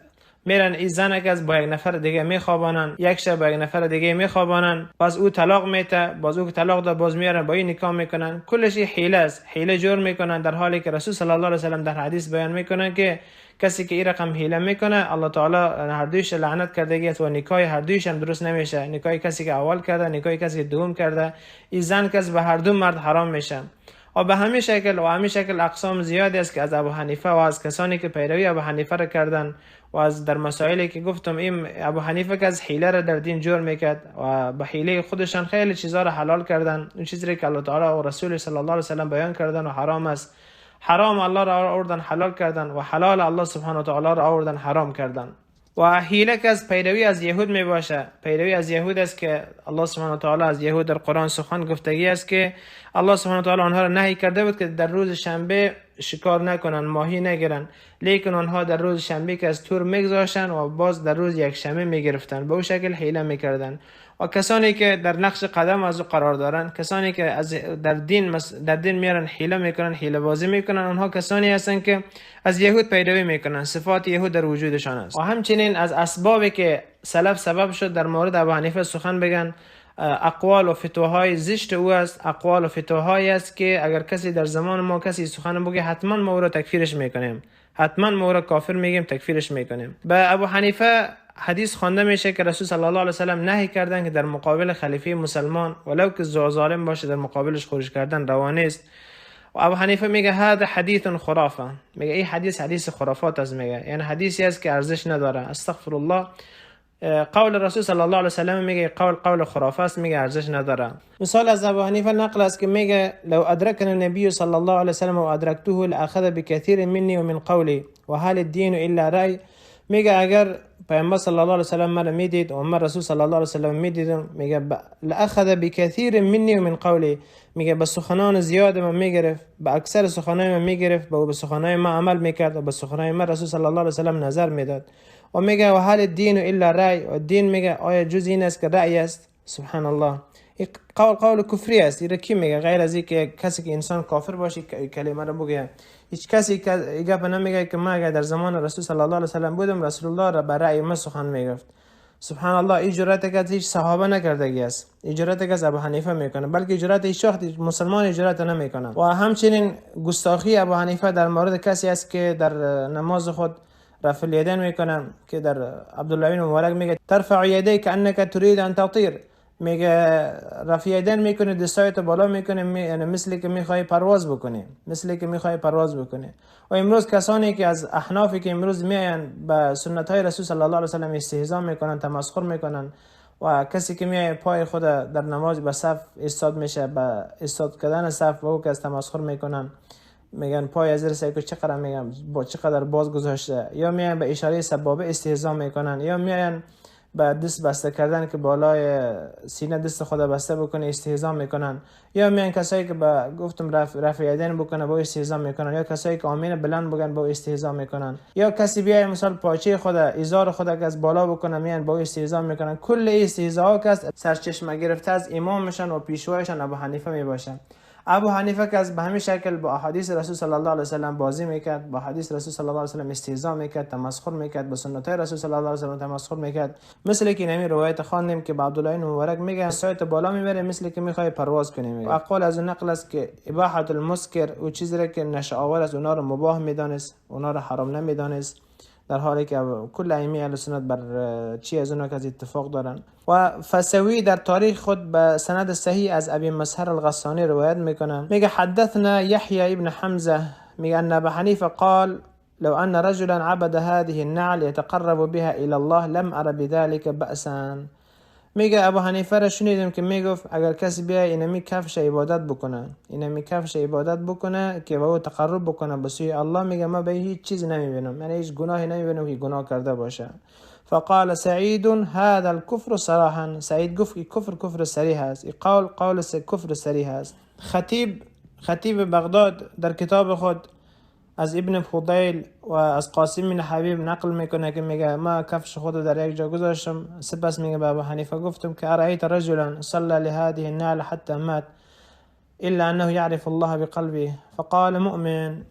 میرن این زنک از با یک نفر دیگه میخوابانن، یک شب با یک نفر دیگه میخوابانن، باز او طلاق میته، باز او طلاق داد باز میارن با این نکاح میکنن، کلش حیله است، حیله جور میکنن، در حالی که رسول صلی الله علیه وسلم در حدیث بیان میکنن که کسی که این رقم حیله میکنه الله تعالی هر دویش لعنت کردگی است و نکاح هر دویش هم درست نمیشه. نکاح کسی که اول کرده، نکاح کسی که دوم کرده، این زن کس به هر دو مرد حرام میشه. و به همین شکل اقسام زیادی است که از ابو حنیفه و از کسانی که پیروی ابو حنیفه را کردن و از در مسائلی که گفتم این ابو حنیفه که از حیله را در دین جور میکرد و به حیله خودشان خیلی چیزا را حلال کردن، اون چیزی که الله تعالی و رسول صلی الله علیه وسلم بیان کردن و حرام است، حرام الله را آوردن حلال کردن و حلال الله سبحانه و تعالی را آوردن حرام کردن. و حیله که از پیروی از یهود می باشه، پیروی از یهود است که الله سبحانه و تعالی از یهود در قرآن سخن گفتگی است که الله سبحانه و تعالی آنها را نهی کرده بود که در روز شنبه شکار نکنن، ماهی نگیرن، لیکن آنها در روز شنبه که از تور میگذاشتن و باز در روز یک شنبه میگرفتن، به اون شکل حیله میکردن. و کسانی که در نقش قدم از او قرار دارن، کسانی که از در دین میارن حیله میکنن، حیله بازی میکنن، آنها کسانی هستند که از یهود پیروی میکنن، صفات یهود در وجودشان است. و همچنین از اسبابی که سلف سبب شد در مورد ابو حنیفه سخن بگن، اقوال و فتواهای زشت او است، اقوال و فتواهایی است که اگر کسی در زمان ما کسی سخن بگه حتما ما او را تکفیرش میکنیم، حتما ما او را کافر میگیم، تکفیرش میکنیم. به ابو حنیفه حدیث خوانده میشه که رسول صلی الله علیه و سلم نهی کردن که در مقابل خلیفه مسلمان ولو که ظالم باشه در مقابلش خروج کردن روا نیست. و ابو حنیفه میگه هذا حدیث خرافه، میگه این حدیث خرافات است، میگه یعنی حدیثی است که ارزش نداره. استغفر الله. قول رسول صلی الله علیه و سلم میگه قول خرافه است، میگه ارزش نداره. مثال از ابو حنیفه نقل است که میگه لو ادرکنا النبی صلی الله علیه و سلم و ادرکته لاخذ بكثير مني ومن قولي وهل الدين الا رأی. میگه اگر پیامبر صلی الله علیه و سلم مرا میدید و من رسول صلی الله علیه و سلم میدیدم، میگه لاخذ بكثير مني ومن قولي، میگه به سخنان زیاد من میگرفت، به اکثر سخنای من میگرفت، به سخنای من عمل میکرد و به سخنای من رسول صلی الله علیه و سلم نظر میداد. و میگه و هل الدین الا رأی، و دین میگه آیا جز این است که رأی است؟ سبحان الله. این قول کفری است. این کی میگه غیر از این که کسی که انسان کافر باشه کلمه رو بگه؟ هیچ کسی که گپ نمیگه که ما اگر در زمان رسول صلی الله علیه و سلم بودم رسول الله را به رأی من سخن میگفت. سبحان الله. این جرأت که هیچ صحابه نکردگی است، این جرأت که ابو حنیفه میکنه، بلکه جرأت هیچ وقت مسلمان جرأت نمیکنه. و همچنین گستاخی ابو حنیفه در مورد کسی است که در نماز خود رفع الیدین میکنن، که در عبدالله بن مبارک میگه ترفع یدیک انک تريد ان تطیر، میگه رفع یدین میکنه، دستایت بالا میکنه، یعنی مثل که میخوای پرواز بکنی، مثل که میخوای پرواز بکنی. و امروز کسانی که از احنافی که امروز میاین به سنت های رسول صلی الله علیه و سلم استهزا میکنن، تمسخر میکنن، و کسی که میای پای خود در نماز به صف استاد میشه، به استاد کردن صف با او که از تمسخر میکنن، میگن پای از زیر سایکو چقدر، میگن با چقدر باز گذاشته، یا میان به اشاره سبابه استهزا میکنن، یا میان به دست بسته کردن که بالای سینه دست خود بسته بکنه استهزا میکنن، یا میان کسایی که به گفتم رفع یدین بکنه با استهزا میکنن، یا کسایی که آمین بلند بگن با استهزا میکنن، یا کسی بیای مثلا پاچه خود ازار خود که از بالا بکنه میان با استهزا میکنن. کل استهزاها که سرچشمه گرفته از امامشان و پیشوایشان ابو حنیفه میباشه. ابو حنیفه که از به همین شکل با احادیث رسول صلی الله علیه و سلم بازی میکرد، با حدیث رسول صلی الله علیه و سلم استهزا میکرد، تمسخر میکرد، با سنت رسول صلی الله علیه و سلم تمسخر میکرد. مثل که نمی روایت خواندیم که عبدالله بن مبارک میگه سایت بالا میبره مثل که میخوای پرواز کنی. میگه اقوال از نقل است که اباحه المسکر و چیزی را که نشه آور است اونا رو مباح میدانست، اونا رو حرام نمیدانست، در حالی که کل ائمه اهل سنت بر چی از اونها که از اتفاق دارن. و فسوی در تاریخ خود به سند صحیح از ابی مسهر الغسانی روایت میکنه، میگه حدثنا یحیی ابن حمزه، میگه ان ابو حنیفه قال لو ان رجلا عبد هذه النعل يتقرب بها الى الله لم ارى بذلك بأسا. میگه ابو حنیفه را شنیدم که میگفت اگر کسی بیا اینمی کفش عبادت بکنه، اینمی کفش عبادت بکنه که با او تقرب بکنه به سوی الله، میگه من به هیچ چیز نمیبینم، یعنی هیچ گناهی نمیبینم که گناه کرده باشه. فقال سعید هذا الكفر صراحا، سعید گفت که کفر صریح است. این قول کفر صریح است. خطیب بغداد در کتاب خود از ابن فضیل و از قاسم بن حبیب نقل میکنه که میگه ما کفش خود در یک جا گذاشتم، سپس میگه به ابو حنیفه گفتم که ارایت رجلا صلى لهذه النعل حتى مات الا انه يعرف الله بقلبه فقال مؤمن.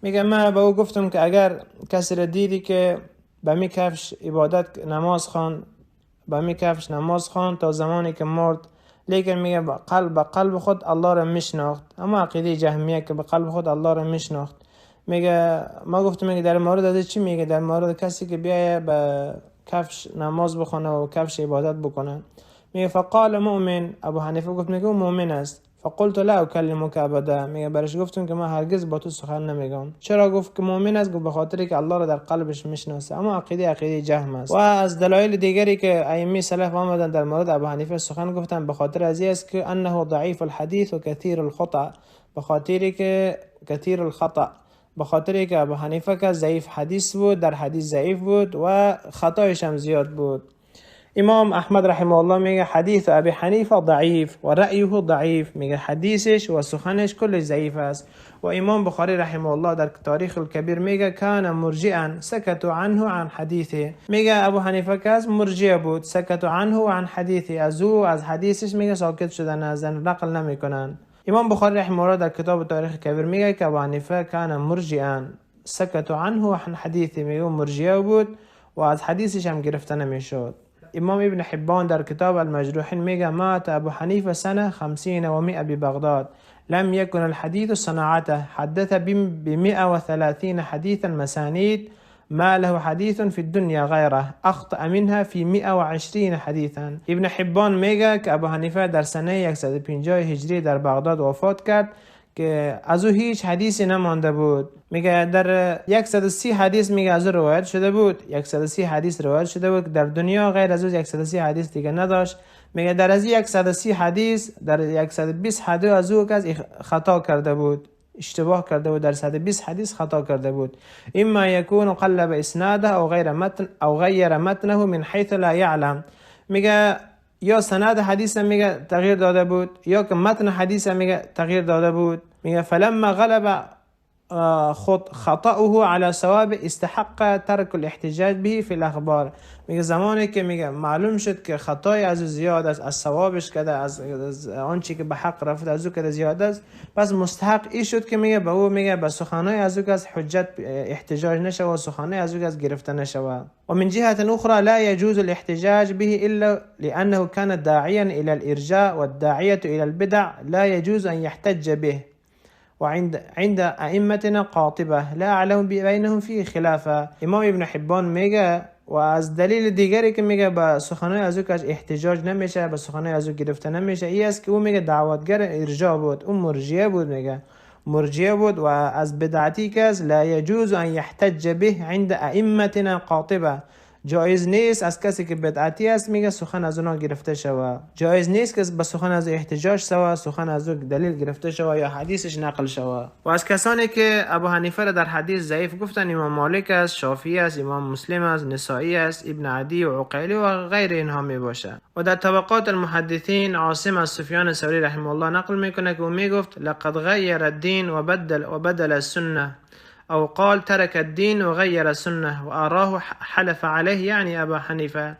میگه ما به او گفتم که اگر کسی را دیدی که به می کفش عبادت نماز خوان تا زمانی که مرد، لیکن میگه به قلب خود الله را میشناخت، اما عقیده جهمیه که به قلب خود الله را میشناخت. میگه ما گفتم میگه در مورد از چی؟ میگه در مورد کسی که بیایه به کفش نماز بخونه و کفش عبادت بکنه. میگه فقال مؤمن، ابو حنیفه گفت میگه مؤمن است. فقلت لا اکلمک ابدا، میگه برش گفتم که من هرگز با تو سخن نمیگم. چرا گفت که مؤمن است؟ گفت به خاطر که الله را در قلبش میشناسه، اما عقیده جهم است. و از دلایل دیگری که ائمه سلف آمدن در مورد ابو حنیفه سخن گفتن، به خاطر از این است که انه ضعیف الحدیث و کثیر الخطا، به خاطر که ابو حنیفه که ضعیف حدیث بود، در حدیث ضعیف بود و خطایش هم زیاد بود. امام احمد رحمه الله میگه حدیث ابی حنیفه ضعیف و رأیه ضعیف، میگه حدیثش و سخنش کلش ضعیف است. و امام بخاری رحمه الله در تاریخ الکبیر میگه کان مرجئا سکتوا عنه عن حدیثه، میگه ابو حنیفه که از مرجئ بود، سکتوا عنه عن حدیثه، از حدیثش میگه ساکت شدن، از نقل نمیکنن. امام بخاری رحمه الله در کتاب تاریخ کبیر میگه که ابو حنیفه کان مرجئا سکتوا عنه عن حدیثه، میگه مرجئ بود و از حدیثش هم گرفته نمیشد. امام ابن حبان در کتاب المجروحین میگه مات ابو حنیفه سنه 50 و 100 ببغداد لم يكن الحديث صناعته حدث ب130 حديثا مسانيد ما له حديث في الدنيا غيره اخطأ منها في 120 حديثا. ابن حبان میگه که ابو حنیفه در سنه 150 هجری در بغداد وفات کرد که از او هیچ حدیثی نمانده بود. میگه در 130 حدیث میگه از او روایت شده بود، 130 حدیث روایت شده بود که در دنیا غیر از او 130 حدیث دیگه نداشت. میگه در از 130 حدیث در 120 حدیث از او کس خطا کرده بود، اشتباه کرده بود، در 120 حدیث خطا کرده بود. اما یکون قلب اسناده او غیر متنه من حيث لا يعلم. میگه یا سند حدیث میگه تغییر داده بود یا که متن حدیث میگه تغییر داده بود. میگه فلما غلب خطأه على صواب استحق ترك الاحتجاج به في الاخبار. میگه زمانی که میگه معلوم شد که خطای از زیاد است، از صوابش کده، از آنچه که به حق رفت از او کده زیاد است، پس مستحق ای شد که میگه به او میگه به سخنای از او که از حجت احتجاج نشود و سخنای از او که از گرفته نشود. و من جهة اخرى لا يجوز الاحتجاج به الا لانه كان داعيا الى الارجاء والداعية الى البدع لا يجوز ان يحتج به عند ائمتنا قاطبه لا اعلم بینهم فی خلافه. امام ابن حبان میگه و از دلیل دیگری که میگه به سخنای از او که احتجاج نمیشه، به سخنای از او گرفته نمیشه، این است که او میگه دعوتگر ارجاء بود، اون مرجئه بود، میگه مرجئه بود و از بدعتی که لا یجوز ان یحتج به عند ائمتنا قاطبه. جایز نیست از کسی که بدعتی است میگه سخن از اونا گرفته شود، جایز نیست که به سخن از احتجاج شود، سخن از او دلیل گرفته شود یا حدیثش نقل شود. و از کسانی که ابو حنیفه را در حدیث ضعیف گفتن امام مالک است، شافعی است، امام مسلم است، نسائی است، ابن عدی و عقیلی و غیر اینها می باشه. و در طبقات المحدثین عاصم از سفیان ثوری رحمه الله نقل میکنه که او میگفت لقد غیر الدین و بدل السنه او قال ترك الدين وغير السنة واراه حلف عليه یعنی ابو حنیفه.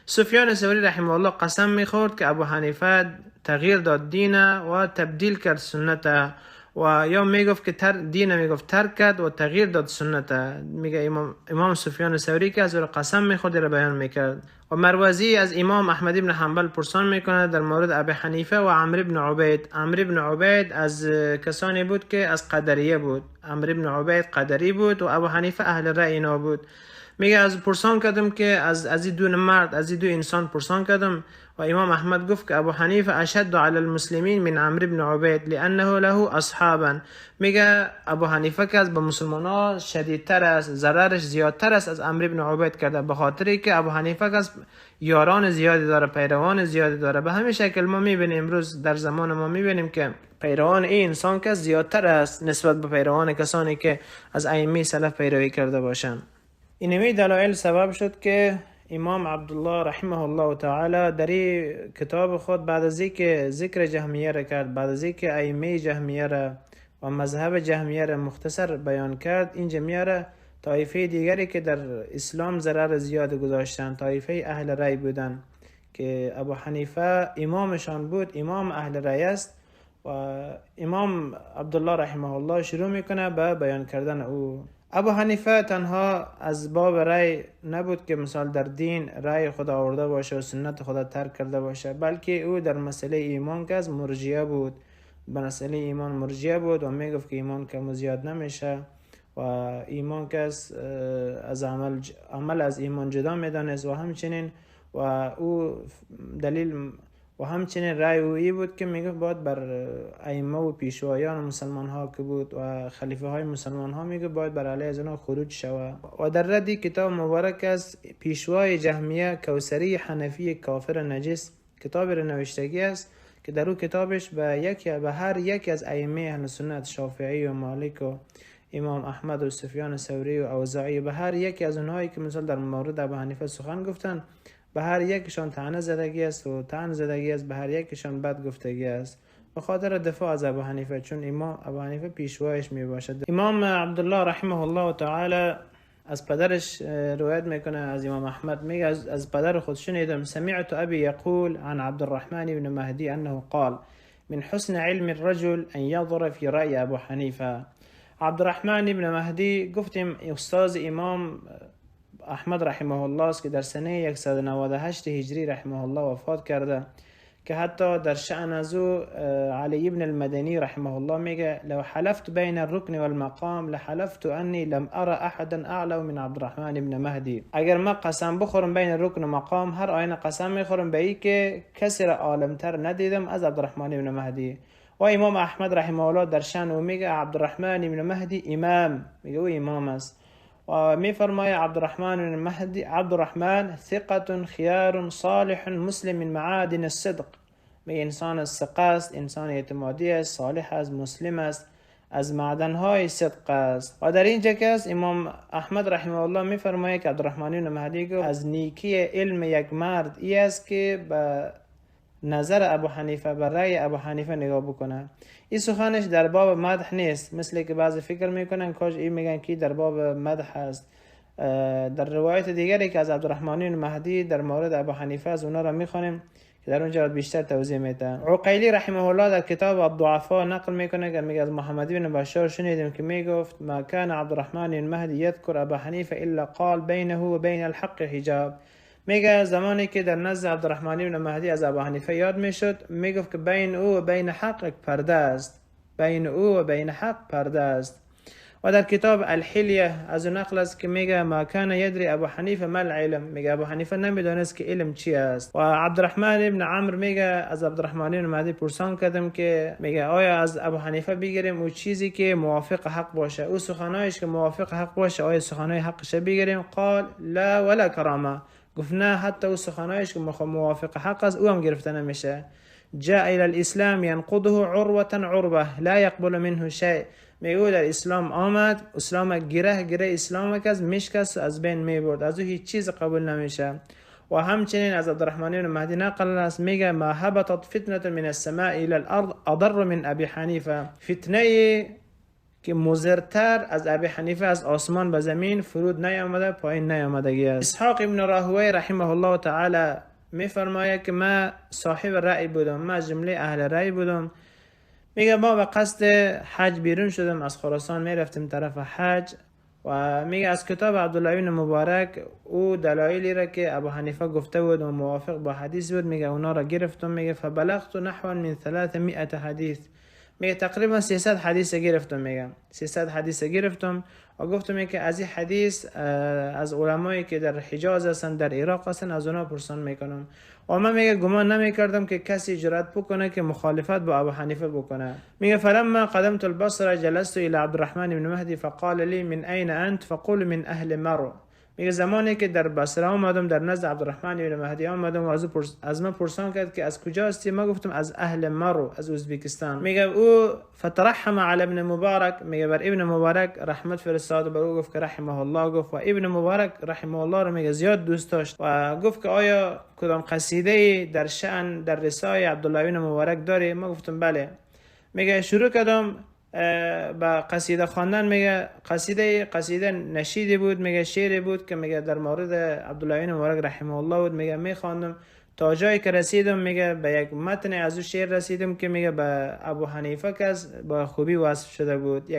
سفیان ثوری رحمه الله قسم میخورد که ابو حنیفه تغییر داد دین و تبدیل کرد سنت، و یا میگفت که دین میگفت ترک کرد و تغییر داد سنت. میگه امام سفیان ثوری که از قسم میخورد را بیان میکرد. و مروزی از امام احمد بن حنبل پرسان میکنه در مورد ابی حنیفه و عمرو بن عبید. عمرو بن عبید از کسانی بود که از قدریه بود، عمرو بن عبید قدری بود و ابو حنیفه اهل رأی اینا بود. میگه از پرسان کردم که از دو مرد، از دو انسان پرسان کردم و امام احمد گفت که ابو حنیفه اشد علی المسلمین من عمرو بن عبید لانه له اصحابا. میگه ابو حنیفه که از به مسلمانان شدیدتر است، ضررش زیادتر است از عمرو بن عبید کرده، به خاطری که ابو حنیفه که از یاران زیادی داره، پیروان زیادی داره. به همین شکل ما میبینیم امروز در زمان ما میبینیم که پیروان این انسان که زیادتر است نسبت به پیروان کسانی که از ائمه سلف پیروی کرده باشند. اینمی دلایل سبب شد که امام عبدالله رحمه الله تعالی در کتاب خود بعد از اینکه ذکر جهمیه را کرد، بعد از اینکه ائمه جهمیه را و مذهب جهمیه را مختصر بیان کرد، این جهمیه را طایفه دیگری که در اسلام ضرر زیاد گذاشتن، طایفه اهل رأی بودن که ابو حنیفه امامشان بود، امام اهل رأی است و امام عبدالله رحمه الله شروع میکنه به بیان کردن او. ابو حنیفه تنها از باب رأی نبود که مثال در دین رأی خدا آورده باشه و سنت خدا ترک کرده باشه، بلکه او در مسئله ایمان که از مرجئه بود، به مسئله ایمان مرجئه بود و میگفت که ایمان کم و زیاد نمیشه و ایمان که از عمل از ایمان جدا میدانست. و همچنین و او دلیل و همچنین رأی اویی بود که میگفت باید بر ائمه و پیشوایان مسلمان ها که بود و خلیفه های مسلمان ها میگفت باید بر علیه از آنها خروج شود. و در ردی کتاب مبارک از پیشوای جهمیه کوثری حنفی کافر نجس کتاب را نوشتگی است که در او کتابش به هر یک از ائمه اهل سنت، شافعی و مالک و امام احمد و سفیان ثوری و اوزاعی، به هر یکی از اونهایی که مثلا در مورد ابو حنیفه سخن گفتن، به هر یکشان طعنه زدگی است و طعن زدگی است، به هر یکشان بد گفتگی است به خاطر دفاع از ابو حنیفه، چون امام ابو حنیفه پیشوایش می باشد. امام عبدالله رحمه الله تعالی از پدرش روایت میکنه، از امام احمد میگه از پدر خود شنیدم سمعت ابي يقول عن عبد الرحمن بن مهدي انه قال من حسن علم الرجل ان ينظر في رأي ابو حنیفه. عبد الرحمن بن مهدی گفتیم استاد امام احمد رحمه الله است که در سنه 198 هجری رحمه الله وفات کرده، که حتی در شأن از او علی ابن المدنی رحمه الله میگه لو حلفت بین الرکن والمقام لحلفت انی لم ارى احدا اعلى من عبدالرحمن ابن مهدی. اگر من قسم بخورم بین رکن و مقام، هر آینه قسم میخورم به ای که کسی را عالمتر ندیدم از عبدالرحمن ابن مهدی. و امام احمد رحمه الله در شأن او میگه عبدالرحمن ابن مهدی امام، میگه او امام است. و میفرماید عبدالرحمن ثقة خيار صالح مسلم من معادن الصدق، میگه انسان ثقه است، انسان اعتمادی است، صالح است، مسلم است، از معدنهای صدق است. و در اینجا که است امام احمد رحمه الله میفرماید که عبدالرحمن بن مهدی گفت از نیکی علم یک مرد ای است که به نظر ابو حنیفه، بر رأی ابو حنیفه نگاه بکنه. این سخنش در باب مدح نیست، مثل که بعضی فکر میکنن کاش این میگن که در باب مدح است. در روایت دیگری که از عبدالرحمن بن مهدی در مورد ابو حنیفه از اونا را میخوانیم که در اونجا بیشتر توضیح میده. عقیلی رحمه الله در کتاب الضعفاء نقل میکنه که میگه از محمد بن بشار شنیدیم که میگفت ما کان عبدالرحمن بن مهدی یذکر ابو حنیفه الا قال بینه و بین الحق حجاب. میگه زمانی که در نزد عبدالرحمن بن مهدی از ابو حنیفه یاد میشد، میگفت که بین او و بین حق پرده است، بین او و بین حق پرده است. و در کتاب الحلیه از نقل است که میگه ما کان یدری ابو حنیفه ما العلم، میگه ابو حنیفه نمیدونست که علم چی است. و عبدالرحمن ابن عمرو میگه از عبدالرحمن بن مهدی پرسان کردم که میگه آیا از ابو حنیفه بگیریم او چیزی که موافق حق باشه، او سخنایش که موافق حق باشه، آیا سخنای حقش بگیریم؟ قال لا ولا کرامه، گفت نه، حتی او سخنایش که موافق حق است او هم گرفته نمیشه. جاء الى الاسلام ينقضه عروه عربه لا يقبل منه شيء، میگه در اسلام آمد، اسلام گره اسلام که از مشکست از بین میبرد، از او هیچ چیز قبول نمیشه. و همچنین از عبدالرحمن بن مهدی نقل است میگه ما هبطت فتنه من السماء الى الارض اضر من ابي حنیفه، فتنه که مضرتر از ابی حنیفه از آسمان به زمین فرود نیامده، پایین نیامدگی است. اسحاق ابن راهوی رحمه الله تعالی میفرماید که ما صاحب رأی بودم، ما از جمله اهل رأی بودم. میگه ما به قصد حج بیرون شدم، از خراسان میرفتیم طرف حج. و میگه از کتاب عبدالله بن مبارک او دلایلی را که ابو حنیفه گفته بود و موافق با حدیث بود، میگه اونا را گرفتم. میگه فبلغت نحو من 300 حدیث، میگه تقریبا 300 حدیث گرفتم. میگه 300 حدیث گرفتم و گفتم که از این حدیث از علمایی که در حجاز هستن، در عراق هستن، از اونا پرسان میکنم. و من میگه گمان نمیکردم که کسی جرأت بکنه که مخالفت با ابو حنیفه بکنه. میگه فلما قدمت البصره جلست الى عبدالرحمن بن مهدی فقال لي من اين انت فقول من اهل مرو. میگه زمانی که در بصره آمدم، در نزد عبدالرحمن بن مهدی آمدم و از من پرسان کرد که از کجا هستی؟ ما گفتم از اهل مرو، از ازبکستان. میگه او فترحم علی ابن مبارک، میگه بر ابن مبارک رحمت فرستاد، بر او گفت که رحمه الله. گفت و ابن مبارک رحمه الله رو میگه زیاد دوست داشت و گفت که آیا کدام قصیده در شأن در رسای عبدالله بن مبارک داری؟ ما گفتم بله. میگه شروع کردم با قصیده خواندن. میگه قصیده نشیدی بود، میگه شعری بود که میگه در مورد عبدالله بن مبارک رحمه الله بود. میگه میخواندم تا جایی که رسیدم، میگه به یک متن از او شعر رسیدم که میگه به ابو حنیفه که با خوبی وصف شده بود،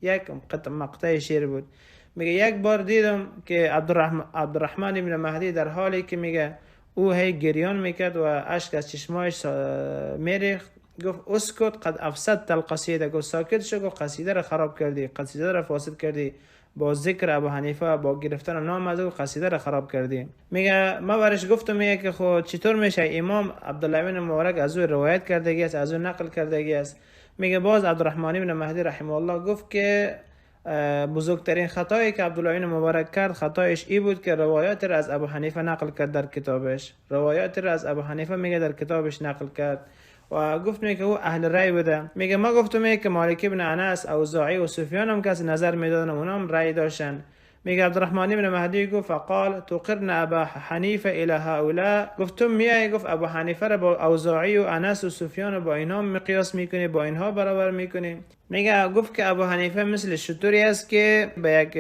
یک مقطع شعر بود. میگه یک بار دیدم که عبدالرحمن بن مهدی در حالی که میگه او هی گریان میکرد و اشک از چشمایش میریخت، گفت اسکت قد افسدت القصیده، گفت ساکت شو، گفت قصیده را خراب کردی، قصیده را فاسد کردی، با ذکر ابو حنیفه، با گرفتن نام از او قصیده را خراب کردی. میگه ما برش گفتم میگه که خود چطور میشه امام عبدالله بن مبارک از او روایت کردگی است، از او نقل کردگی است. میگه باز عبدالرحمن بن مهدی رحمه الله گفت که بزرگترین خطایی که عبدالله بن مبارک کرد، خطایش ای بود که روایات را از ابو حنیفه نقل کرد در کتابش، روایات را از ابو حنیفه میگه در کتابش نقل کرد و گفت میگه او اهل رأی بوده. میگه ما گفتم میگه که مالک ابن انس، اوزاعی و سفیان هم کسی نظر میدادن، اونا هم رأی داشتن. میگه عبدالرحمن بن مهدی گفت فقال تقرن ابا حنیفه الى هؤلاء، گفتم میای گفت ابو حنیفه را با اوزاعی و انس و سفیان و با اینها مقیاس میکنی، با اینها برابر میکنی. میگه گفت که ابو حنیفه مثل شتوری است که به یک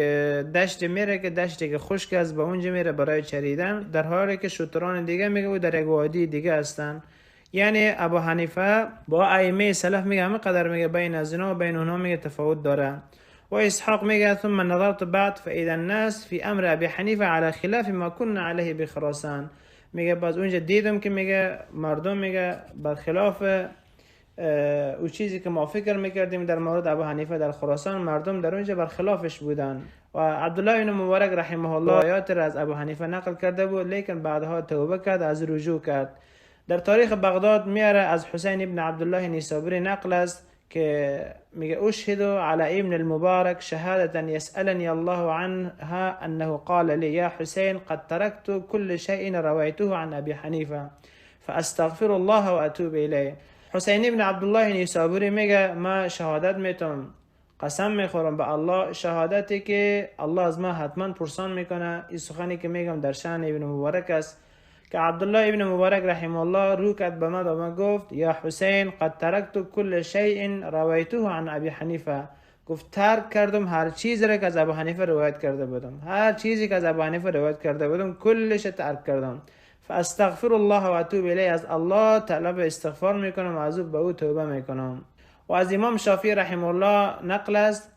دشت میره که دشتی که خشک است، به اونجا میره برای چریدن، در حالی که شتران دیگه میگه او در یک وادی دیگه هستن. یعنی ابو حنیفه با ائمه سلف میگه همه قدر میگه بین از اینا و بین اونها میگه تفاوت داره. و اسحاق میگه ثم نظرت بعد فاذا الناس في امر ابي حنیفه على خلاف ما كنا عليه بخراسان. میگه باز اونجا دیدم که میگه مردم میگه برخلاف او چیزی که ما فکر میکردیم در مورد ابو حنیفه در خراسان، مردم در اونجا برخلافش بودن. و عبدالله بن مبارک رحمه الله آیات را از ابو حنیفه نقل کرده بود، لیکن بعدها توبه کرد، از رجوع کرد. در تاریخ بغداد میاره از حسین ابن عبدالله نیسابوری نقل است که میگه اشهد علی ابن المبارک شهادة يسألني الله عنها انه قال لي يا حسين قد تركت كل شيء رويته عن ابي حنيفه فاستغفر الله واتوب الیه. حسین ابن عبدالله نیسابوری میگه ما شهادت میتونم، قسم میخورم به الله، شهادتی که الله از ما حتما پرسان میکنه. این سخنی که میگم در شأن ابن مبارک است که عبدالله ابن مبارک رحمه الله رو کرد به ما و ما گفت یا حسین قد ترکت کل شیء رویته عن ابی حنیفه، گفت ترک کردم هر چیزی را که از ابو حنیفه روایت کرده بودم، هر چیزی که از ابو حنیفه روایت کرده بودم کلش ترک کردم. فاستغفر الله و اتوب الیه، از الله طلب استغفار میکنم و از او به او توبه میکنم. و از امام شافعی رحمه الله نقل است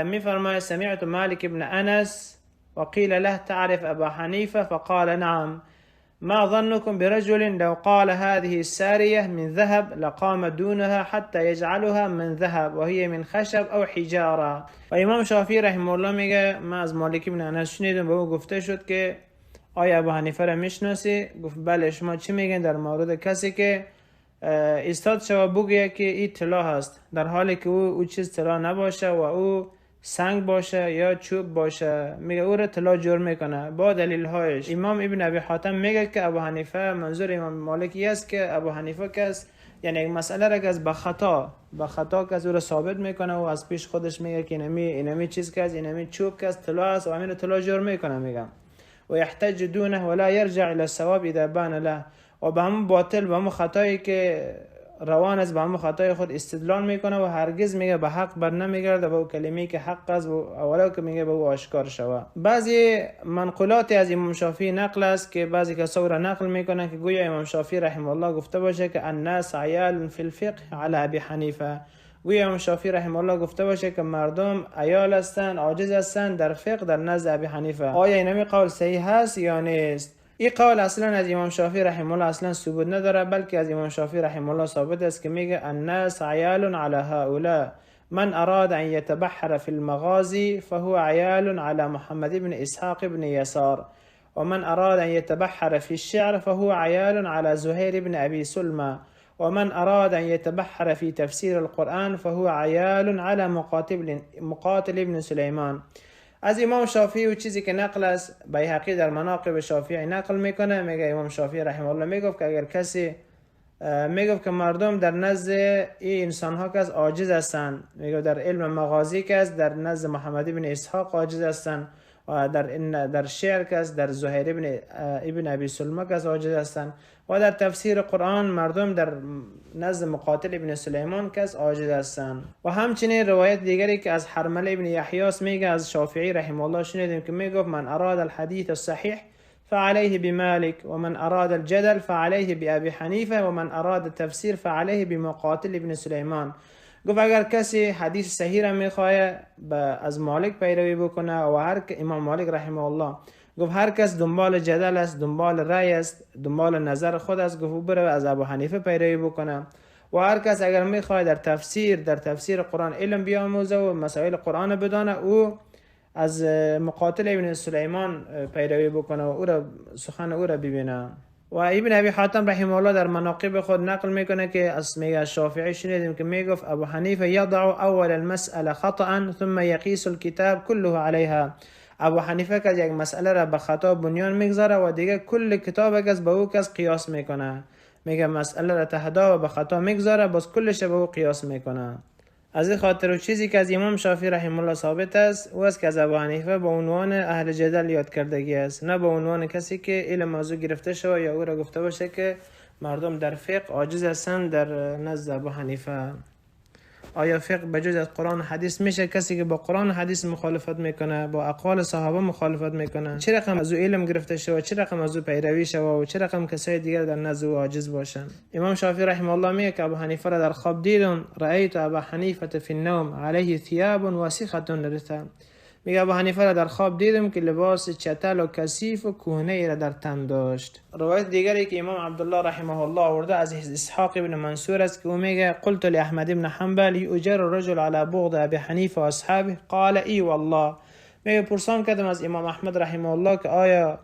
میفرماید سمعت مالک ابن انس وقيل له تعرف ابا حنیفه فقال نعم ما ظنكم برجل لو قال هذه السارية من ذهب لقام دونها حتى يجعلها من ذهب وهي من خشب او حجاره. و امام شافعی رحمه الله میگه ما از مالک ابن انس شنیدم به او گفته شد که آیا ابو حنیفه را میشناسی؟ گفت بله. شما چی میگن در مورد کسی که استاد شما بگه که این طلا هست در حالی که او چیز طلا نباشه و او سنگ باشه یا چوب باشه، میگه او را طلا جور میکنه با دلیل هایش. امام ابن ابی حاتم میگه که ابو حنیفه منظور امام مالکی است که ابو حنیفه کس یعنی یک مسئله را که از به خطا کس او را ثابت میکنه و از پیش خودش میگه که اینمی چیز کس اینمی چوب کس طلا است و همین طلا جور میکنه. میگم و یحتج دونه ولا یرجع الى الصواب اذا بان له، و به همون باطل به همون خطایی که روان است به همون خطای خود استدلال میکنه و هرگز میگه به حق بر نمیگرده به کلمه‌ای که حق است و اولا که میگه به او آشکار شود. بعضی منقولات از امام شافعی نقل است که بعضی کسا را نقل میکنه که گویا امام شافعی رحمه الله گفته باشه که الناس عیال فی الفقه علی ابی حنیفه، گویا امام شافعی رحمه الله گفته باشه که مردم عیال هستند، عاجز هستند در فقه در نزد ابی حنیفه. آیا این قول صحیح هست یا نیست؟ این قول اصلا از امام شافعی رحمه الله اصلا ثبوت نداره، بلکه از امام شافعی رحمه الله ثابت است که میگه الناس عیال علی هؤلاء من اراد ان يتبحر في المغازي فهو عیال على محمد بن اسحاق بن يسار ومن اراد ان يتبحر في الشعر فهو عیال على زهير بن ابي سلمى ومن اراد ان يتبحر في تفسير القرآن فهو عیال على مقاتل بن سلیمان. از امام شافعی و چیزی که نقل است بیهقی در مناقب شافعی نقل میکنه، میگه امام شافعی رحمه الله میگفت که اگر کسی میگفت که مردم در نزد این انسان ها که عاجز هستند، میگه در علم مغازی که در نزد محمد بن اسحاق عاجز هستند و در شعر که در زهیر ابن ابی سلمه که عاجز هستند و در تفسیر قرآن مردم در نزد مقاتل ابن سلیمان که عاجز هستند. و همچنین روایت دیگری که از حرمله ابن یحیاس میگه از شافعی رحمه الله شنیدیم که میگفت من اراد الحدیث الصحیح فعليه بمالك ومن اراد الجدل فعليه بابي حنیفه ومن اراد التفسیر فعليه بمقاتل ابن سلیمان. گفت اگر کسی حدیث صحیح را میخواه از مالک پیروی بکنه و امام مالک رحمه الله گفت هر کس دنبال جدل است، دنبال رأی است، دنبال نظر خود است، گفت بره از ابو حنیفه پیروی بکنه. و هر کس اگر میخواه در تفسیر قرآن علم بیاموزه و مسائل قرآن بدانه او از مقاتل ابن سلیمان پیروی بکنه و او را سخن او را ببینه. و ابن ابی حاتم رحمه الله در مناقب خود نقل میکنه که از شافعی شنیدیم که میگفت ابو حنیفه یضع اول المسأله خطأ ثم یقیس الكتاب كله عليها. ابو حنیفه که یک مسئله را به خطا بنیان میگذاره و دیگه کل کتاب کس به او کس قیاس میکنه، میگه مسئله را تهدا و به خطا میگذاره باز کلش به او قیاس میکنه. از این خاطر و چیزی که از امام شافعی رحمه الله ثابت است او است که از ابو حنیفه به عنوان اهل جدل یاد کردگی است، نه به عنوان کسی که علم موضوع گرفته شده یا او را گفته باشه که مردم در فقه عاجز هستند در نزد ابو حنیفه. آیا فقه بجز از قرآن و حدیث میشه؟ کسی که با قرآن و حدیث مخالفت میکنه، با اقوال صحابه مخالفت میکنه، چه رقم از او علم گرفته شود، چه رقم از او پیروی شود و چه رقم کسای دیگر در نزد او عاجز باشن. امام شافعی رحمه الله میگه که ابو حنیفه را در خواب دیدم، رأیت ابا حنیفه فی النوم علیه ثیاب وسیخه لرثه. میگه ابو حنیفه را در خواب دیدم که لباس چتل و کثیف و کهنه ای را در تن داشت. روایت دیگری که امام عبدالله رحمه الله آورده از اسحاق ابن منصور است که او میگه قلت لاحمد بن حنبل یؤجر الرجل على بغض ابي حنیفه و اصحابه قال ای والله. میگه پرسان کردم از امام احمد رحمه الله که آیا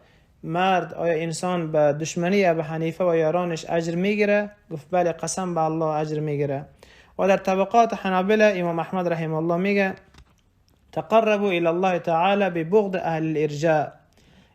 انسان به دشمنی ابو حنیفه و یارانش اجر میگیره؟ گفت بله، قسم به الله اجر میگیره. و در طبقات حنابلة امام احمد رحمه الله میگه تقربوا الى الله تعالی ببغض اهل الارجاء.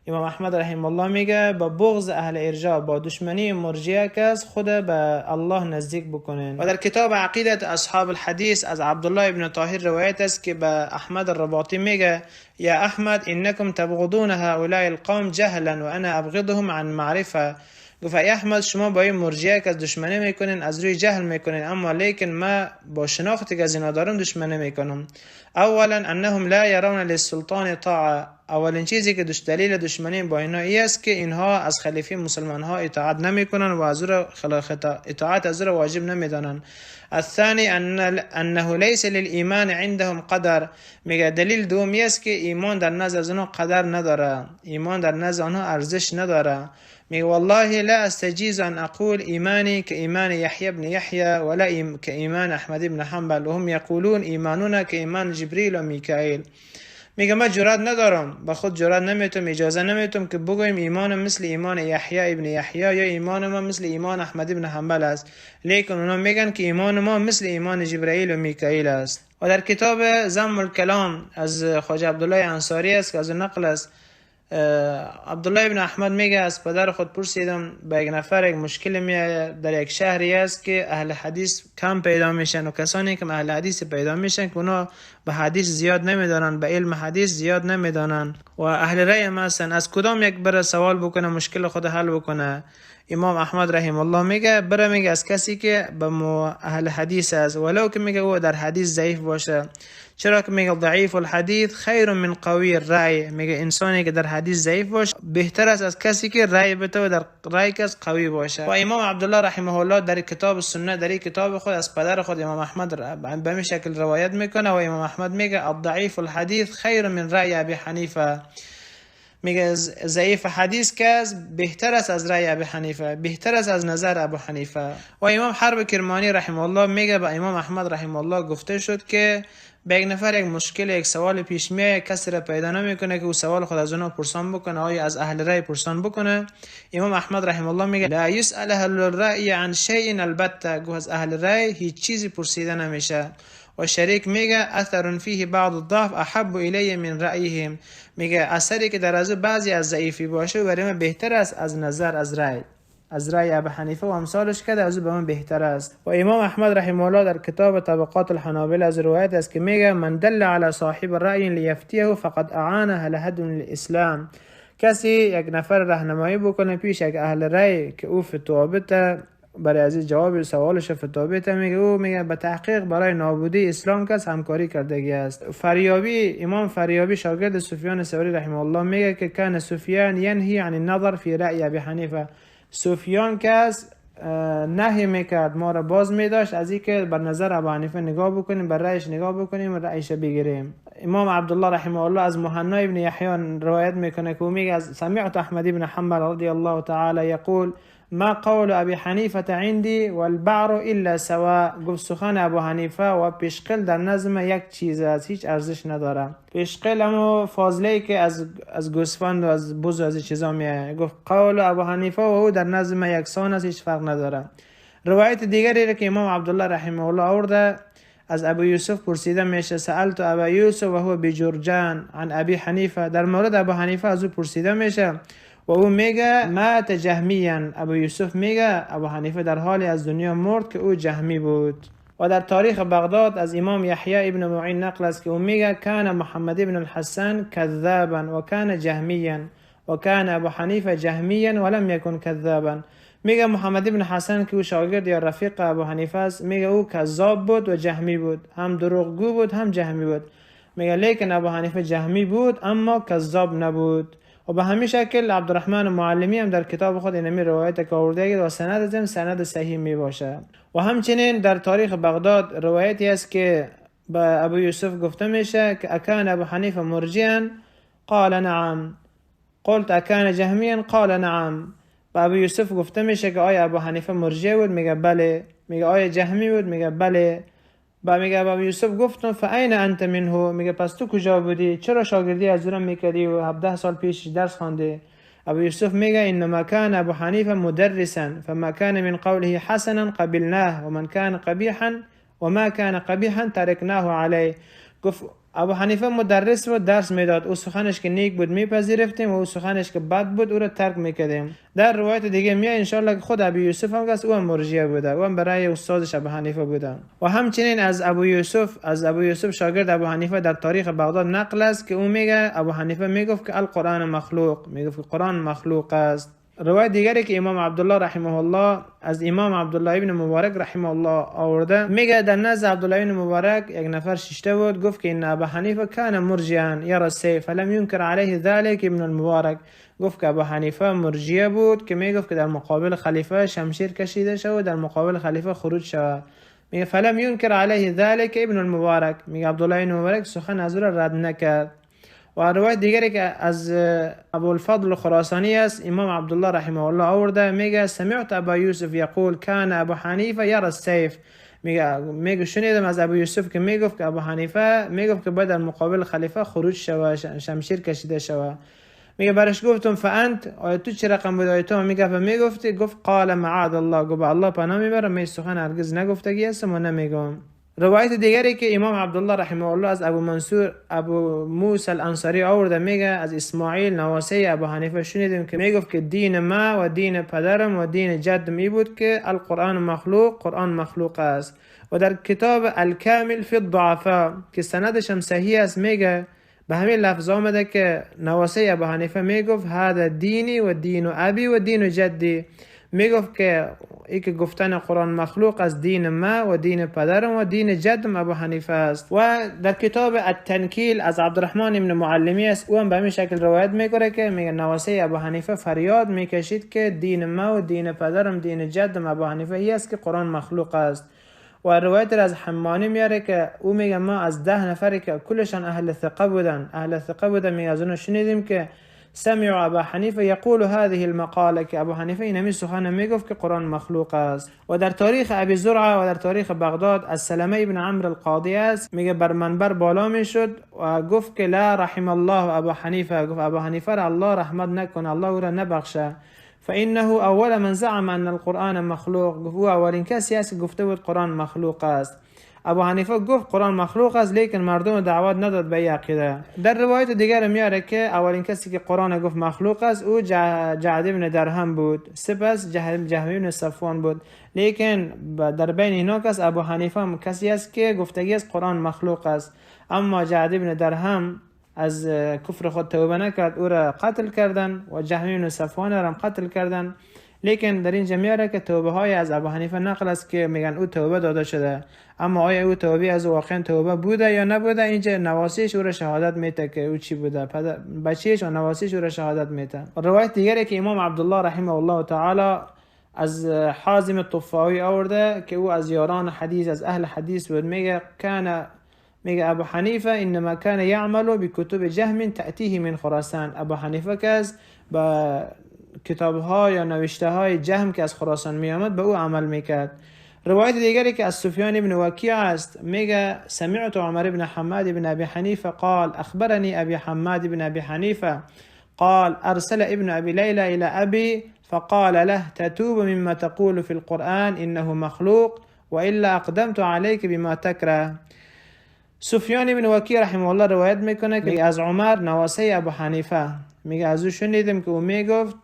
امام احمد رحمه الله میگه با بغض اهل ارجاء، با دشمنی مرجئه کس خود به الله نزدیک بکنین. و در کتاب عقیدت اصحاب الحدیث از عبدالله ابن طاهر روایت است که به احمد الرباطی میگه یا احمد انکم تبغضون هؤلاء القوم جهلا و انا ابغضهم عن معرفه. گفت ای احمد شما با این مرجئه که دشمنی میکنین از روی جهل میکنین، اما لیکن ما با شناختی که از اینا دارم دشمنی میکنم. اولا انهم لا یرون للسلطان طاعه. اولین چیزی که دلیل دشمنی با اینا است که اینها از خلیفه مسلمان ها اطاعت نمیکنن و از اطاعت از را واجب نمیدانن. الثانی انه ليس للایمان عندهم قدر. میگه دلیل دومی است که ایمان در نزد از اونها قدر نداره، ایمان در نزد آنها ارزش نداره. میگه والله لا استجیز ان اقول ایمانی که ایمان یحیی بن یحیی ولا که ایمان احمد بن حنبل و هم یقولون ایماننا که ایمان جبریل و میکائیل. میگه من جرأت ندارم، با خود جرأت نمیتونم، اجازه نمیتونم که بگویم ایمان مثل ایمان یحیی ابن یحیی یا ایمان ما مثل ایمان احمد بن حنبل است، لیکن اونا میگن که ایمان ما مثل ایمان جبرائیل و میکائیل است. و در کتاب ذم الکلام از خواجه عبدالله انصاری است که از نقل است عبدالله ابن احمد میگه از پدر خود پرسیدم به یک نفر یک مشکل میاد در یک شهری است که اهل حدیث کم پیدا میشن و کسانی که اهل حدیث پیدا میشن که اونا به حدیث زیاد نمیدانن، به علم حدیث زیاد نمیدانن و اهل رأی هستن، از کدام یک بره سوال بکنه مشکل خود حل بکنه؟ امام احمد رحم الله میگه میگه از کسی که به اهل حدیث است ولو که میگه او در حدیث ضعیف باشه. چرا که میگه ضعیف الحدیث خیر من قوی الرأی. میگه انسانی که در حدیث ضعیف باشه بهتر است از کسی که رأی بده و در رأی کس قوی باشه. و امام عبدالله رحمه الله در کتاب السنه در کتاب خود از پدر خود امام احمد به این شکل روایت میکنه و امام احمد میگه الضعیف الحدیث خیر من رأی ابی حنیفه. میگه ضعیف حدیث که بهتر است از رأی ابی حنیفه، بهتر است از نظر ابو حنیفه. و امام حرب کرمانی رحمه الله میگه به امام احمد رحمه الله گفته شد که به یک نفر یک مشکل یک سوال پیش میاد، کسی را پیدا نمیکنه که او سوال خود از اونها پرسان بکنه، آیا از اهل رأی پرسان بکنه. امام احمد رحمه الله میگه لا یسأل اهل الرأی عن شیء البته. گو از اهل رأی هیچ چیزی پرسیده نمیشه. و شریک میگه اثر فیه بعض الضعف احب الی من رأیهم. میگه اثری که در از بعضی از ضعیفی باشه برای من بهتر است از نظر از رأی ابو حنیفه و امثالش که از به من بهتر است. و امام احمد رحمه الله در کتاب طبقات الحنابلة از روایت است که میگه من دل علی صاحب الرأی لیفتیه فقد اعانه لهدم الاسلام. کسی یک نفر راهنمایی بکنه پیش یک اهل رأی که او فتوا بده، برای از جواب سوالش فتوا بده، میگه به تحقیق برای نابودی اسلام کس همکاری کردگی است. امام فریابی شاگرد سفیان ثوری رحمه الله میگه که کان سفیان ینهی عن النظر فی رأی ابی حنیفه. سفیان کس نهی میکرد، ما را باز میداشت از اینکه بر نظر ابو حنیفه نگاه بکنیم، بر رأیش نگاه بکنیم و رأیش بگیریم. امام عبدالله رحمه الله از مهنا ابن یحیی روایت میکنه که میگه سمعت احمد بن حنبل رضی الله تعالی یقول ما قول ابی حنیفه عندي والبعر الا سواء. گفت سخن ابو حنیفه و پیشقل در نظم یک چیز است، هیچ ارزش نداره. پیشقل همو فاضله که از گوسفند و از بز و از چیزا میاد. گفت قول ابو حنیفه و او در نظم یکسان است، هیچ فرق نداره. روایت دیگری که امام عبدالله رحمه الله آورده از ابو یوسف پرسیده میشه سألت ابو یوسف و هو بجرجان عن ابی حنیفه. در مورد ابو حنیفه از او پرسیده میشه و او میگه مات جهمیان. ابو یوسف میگه ابو حنیفه در حالی از دنیا مرد که او جهمی بود. و در تاریخ بغداد از امام یحیی ابن معین نقل است که او میگه کان محمد ابن الحسن کذابا و کان جهمیا و کان ابو حنیفه جهمیا ولم یکن کذابا. میگه محمد ابن حسن که او شاگرد یا رفیق ابو حنیفه است، میگه او کذاب بود و جهمی بود، هم دروغگو بود هم جهمی بود. میگه لیکن ابو حنیفه جهمی بود اما کذاب نبود. و به همین شکل عبدالرحمن معلمی هم در کتاب خود اینمی روایت که آورده و سند صحیح می باشه. و همچنین در تاریخ بغداد روایتی است که به ابو یوسف گفته میشه که اکان ابو حنیفه مرجئا؟ قال نعم. قلت اکان جهمیا؟ قال نعم. به ابو یوسف گفته میشه که آیا ابو حنیفه مرجع بود؟ میگه بله. میگه آیا جهمی بود؟ میگه بله. میگه ابو یوسف گفتم فاین انت منه؟ میگه پس تو کجا بودی؟ چرا شاگردی از اون میکردی و 17 سال پیش درس خوانده؟ ابو یوسف میگه انما كان ابو حنیفه مدرسا فما كان من قوله حسنا قبلناه ومن كان قبيحا وما كان قبيحا تركناه عليه. گفت ابو حنیفه مدرس و درس میداد، او سخنش که نیک بود میپذیرفتیم و او سخنش که بد بود او را ترک میکردیم. در روایت دیگه میاد انشالله که خود ابو یوسف هم گفت او هم مرجئه بوده، او هم برای استادش ابو حنیفه بوده. و همچنین از ابو یوسف شاگرد ابو حنیفه در تاریخ بغداد نقل است که او میگه ابو حنیفه میگفت که القرآن مخلوق، میگفت که قرآن مخلوق است. روایت دیگری که امام عبدالله رحمه الله از امام عبدالله ابن مبارک رحمه الله آورده، میگه در نزد عبدالله ابن مبارک یک نفر شیشته بود، گفت که این ابو حنیفه کان مرجئا یرى السیف فلم ينكر عليه ذلك ابن المبارک. گفت که ابو حنیفه مرجئه بود که میگفت که در مقابل خلیفه شمشیر کشیده شود، در مقابل خلیفه خروج شود. میگه فلم ينكر عليه ذلك ابن المبارک، میگه عبدالله ابن مبارک سخن از او رد نکرد. و روایت دیگری که از ابو الفضل خراسانی است، امام عبدالله رحمه الله آورده، میگه سمعت ابا یوسف یقول کان ابو حنیفه یرى السیف. میگه شنیدم از ابو یوسف که میگفت که ابو حنیفه میگفت که باید در مقابل خلیفه خروج شوه، شمشیر کشیده شوه. میگه برش گفتم فانت، آیا تو چه رقم بود؟ آیا تو میگفتی؟ گفت قال معاذ الله، گفت الله پناه میبرم، می سخن هرگز نگفتگی هستم و نمیگم. روایت دیگری که امام عبدالله رحمه الله از ابو موسی الانصاری آورده، میگه از اسماعیل نواسه ابو حنیفه شنیدیم که میگفت که دین ما و دین پدرم و دین جدم ای بود که القرآن مخلوق، قرآن مخلوق است. و در کتاب الکامل فی الضعفاء که سندش هم صحیح است، میگه به همین لفظ آمده که نواسه ابو حنیفه میگفت هذا دینی و دین و ابی و دین و جدی. میگفت که ای که گفتن قرآن مخلوق از دین ما و دین پدرم و دین جدم ابو حنیفه است. و در کتاب التنکیل از عبدالرحمن ابن معلمی است، او هم به همین شکل روایت میکنه که میگه نواسه ابو حنیفه فریاد میکشید که دین ما و دین پدرم دین جدم ابو حنیفه ای است که قرآن مخلوق است. و روایت از حمانی میاره که او میگه ما از 10 نفری که کلشان اهل ثقه بودن میگه از اونو شنیدیم که سمعوا ابا حنیفه یقول هذه المقاله، که ابو حنیفه اینمی سخن میگفت که قرآن مخلوق است. و در تاریخ ابی زرعه و در تاریخ بغداد از سلمه ابن عمرو القاضی است، میگه بر منبر بالا میشد و گفت که لا رحم الله ابا حنیفه، گفت ابو حنیفه را الله رحمت نکنه، الله او را نبخشه، فانه اول من زعم ان القرآن مخلوق، گفت او اولین کسی است که گفته بود قرآن مخلوق است. ابو حنیفه گفت قرآن مخلوق است، لیکن مردم دعوت نداد به این عقیده. در روایت دیگر میاره که اولین کسی که قرآن گفت مخلوق است او جعد ابن درهم بود، سپس جهم ابن صفوان بود. لیکن در بین اینا کس ابو حنیفه هم کسی است که گفتگی است قرآن مخلوق است. اما جعد ابن درهم از کفر خود توبه نکرد، او را قتل کردن و جهم ابن صفوان را هم قتل کردن. لیکن در این میاره که توبه های از ابو حنیفه نقل است که میگن او توبه داده شده، اما آیا او توبه از واقعا توبه بوده یا نبوده، اینجا نواسیش او را شهادت میده که او چی بوده، بچهش و نواسیش او را شهادت میده. روایت دیگری که امام عبدالله رحمه الله تعالی از حازم الطفاوی آورده که او از یاران حدیث، از اهل حدیث بود، میگه ابو حنیفه انما كان يعمل بكتب جهم تأتيه من خراسان. ابو حنیفه که با کتاب‌ها یا نوشته‌های جهم که از خراسان میآمد به او عمل میکرد. روایت دیگری که از سفیان ابن وکیع است، میگه سمعت عمر ابن حماد ابن ابي حنیفه قال اخبرني ابي حماد ابن ابي حنیفه قال ارسل ابن ابي ليلى الى ابي فقال له تتوب مما تقول في القرآن انه مخلوق والا اقدمت عليك بما تكره. سفیان ابن وکیع رحمه الله روایت میکنه که از عمر نواسه ابو حنیفه، میگه از او شنیدم که او میگفت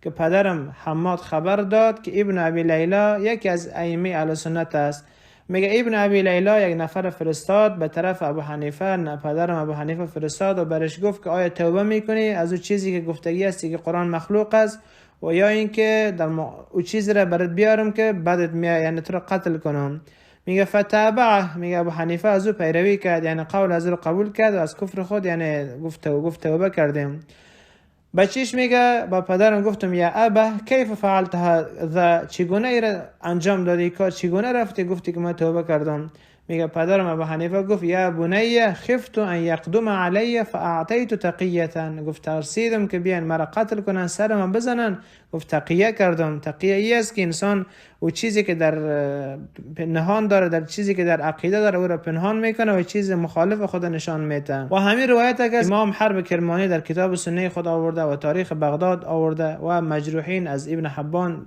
که پدرم حماد خبر داد که ابن ابی لیلا یکی از ائمه اهل سنت است. میگه ابن ابی لیلا یک نفر فرستاد به طرف ابو حنیفه، پدرم ابو حنیفه فرستاد و برش گفت که آیا توبه میکنی از او چیزی که گفتگی هستی که قرآن مخلوق است؟ و یا اینکه او چیزی را برات بیارم که بعدت یعنی تو را قتل کنم. میگه فتابعه، میگه ابو حنیفه از او پیروی کرد، یعنی قول از او قبول کرد و از کفر خود یعنی گفت توبه کردیم. بچیش میگه با پدرم گفتم یا ابا کیف فعلت هذا، چگونه ای را انجام دادی کار، چگونه رفتی گفتی که من توبه کردم؟ میگه پدرم ابو حنیفه گفت یا بنی خفت ان یقدم علی فاعطیت تقیه، گفت ترسیدم که بیان مرا قتل کنن، سرم بزنن، گفت تقیه کردم. تقیه ای است که انسان او چیزی که در نهان داره، در چیزی که در عقیده داره او را پنهان میکنه و چیز مخالف خود نشان میده. و همین روایت که امام حرب کرمانی در کتاب سنه خود آورده و تاریخ بغداد آورده و مجروحین از ابن حبان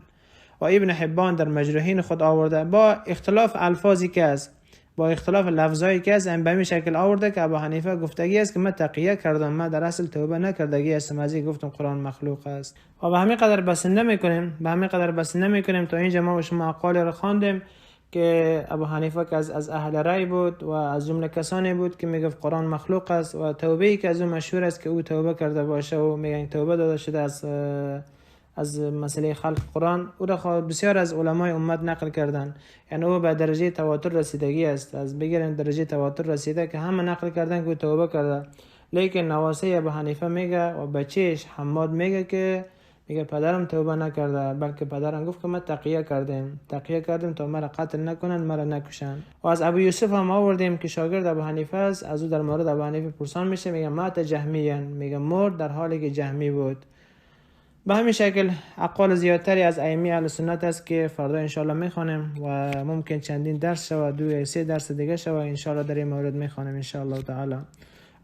و ابن حبان در مجروحین خود آورده، با اختلاف الفاظی که است، با اختلاف لفظایی که از این به این شکل آورده که ابو حنیفه گفتگی است که من تقیه کردم، من در اصل توبه نکردگی هستم، از این گفتم قرآن مخلوق است. و به همین قدر بس نمیکنیم تا اینجا ما و شما اقوال را خواندیم که ابو حنیفه که از اهل رأی بود و از جمله کسانی بود که میگفت قرآن مخلوق است و توبه‌ای که از او مشهور است که او توبه کرده باشه و میگن توبه داده شده از مسئله خلق قرآن، او را بسیار از علمای امت نقل کردن. یعنی او به درجه تواتر رسیدگی است، از بگیرن درجه تواتر رسیده که همه نقل کردن که او توبه کرده. لیکن نواسه ابو حنیفه میگه و بچهش حماد میگه که میگه پدرم توبه نکرده، بلکه پدرم گفت که ما تقیه کردیم تا مرا قتل نکنن، مرا نکشن. و از ابو یوسف هم آوردیم که شاگرد ابو حنیفه است، از او در مورد ابو حنیفه پرسان میشه، میگه مات جهمیان، میگه مرد در حالی که جهمی بود. به همین شکل اقوال زیادتری از ائمه اهل سنت است که فردا انشاءالله میخوانیم و ممکن چندین درس شود، 2 یا 3 درس دیگه شود انشاءالله در این مورد میخوانیم انشاءالله تعالی.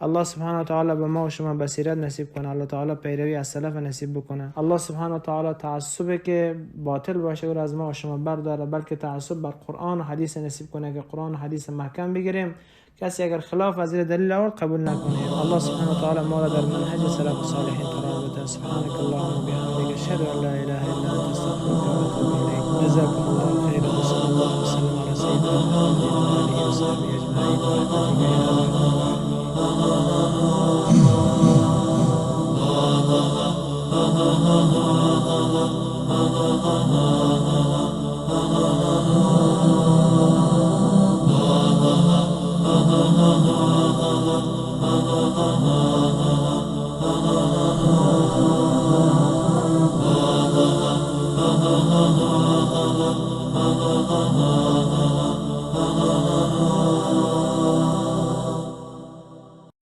الله سبحانه و تعالی به ما و شما بصیرت نصیب کنه، الله تعالی پیروی از سلف نصیب بکنه، الله سبحانه و تعالی تعصبی که باطل باشه او از ما و شما برداره، بلکه تعصب بر قرآن و حدیث نصیب کنه که قرآن و حدیث محکم بگیریم، کسی اگر خلاف از دلیل آورد قبول نکنیم. الله سبحانه و تعالی ما را در منهج سلف صالحین قرار بده. سبحانك اللهم وبحمدك اشهد ان لا اله الا انت استغفرك واتوب اليك. جزاكم الله خيرا وصلى الله وسلم على سيدنا محمد وعلى اله وصحبه اجمعين برحمتك يا رب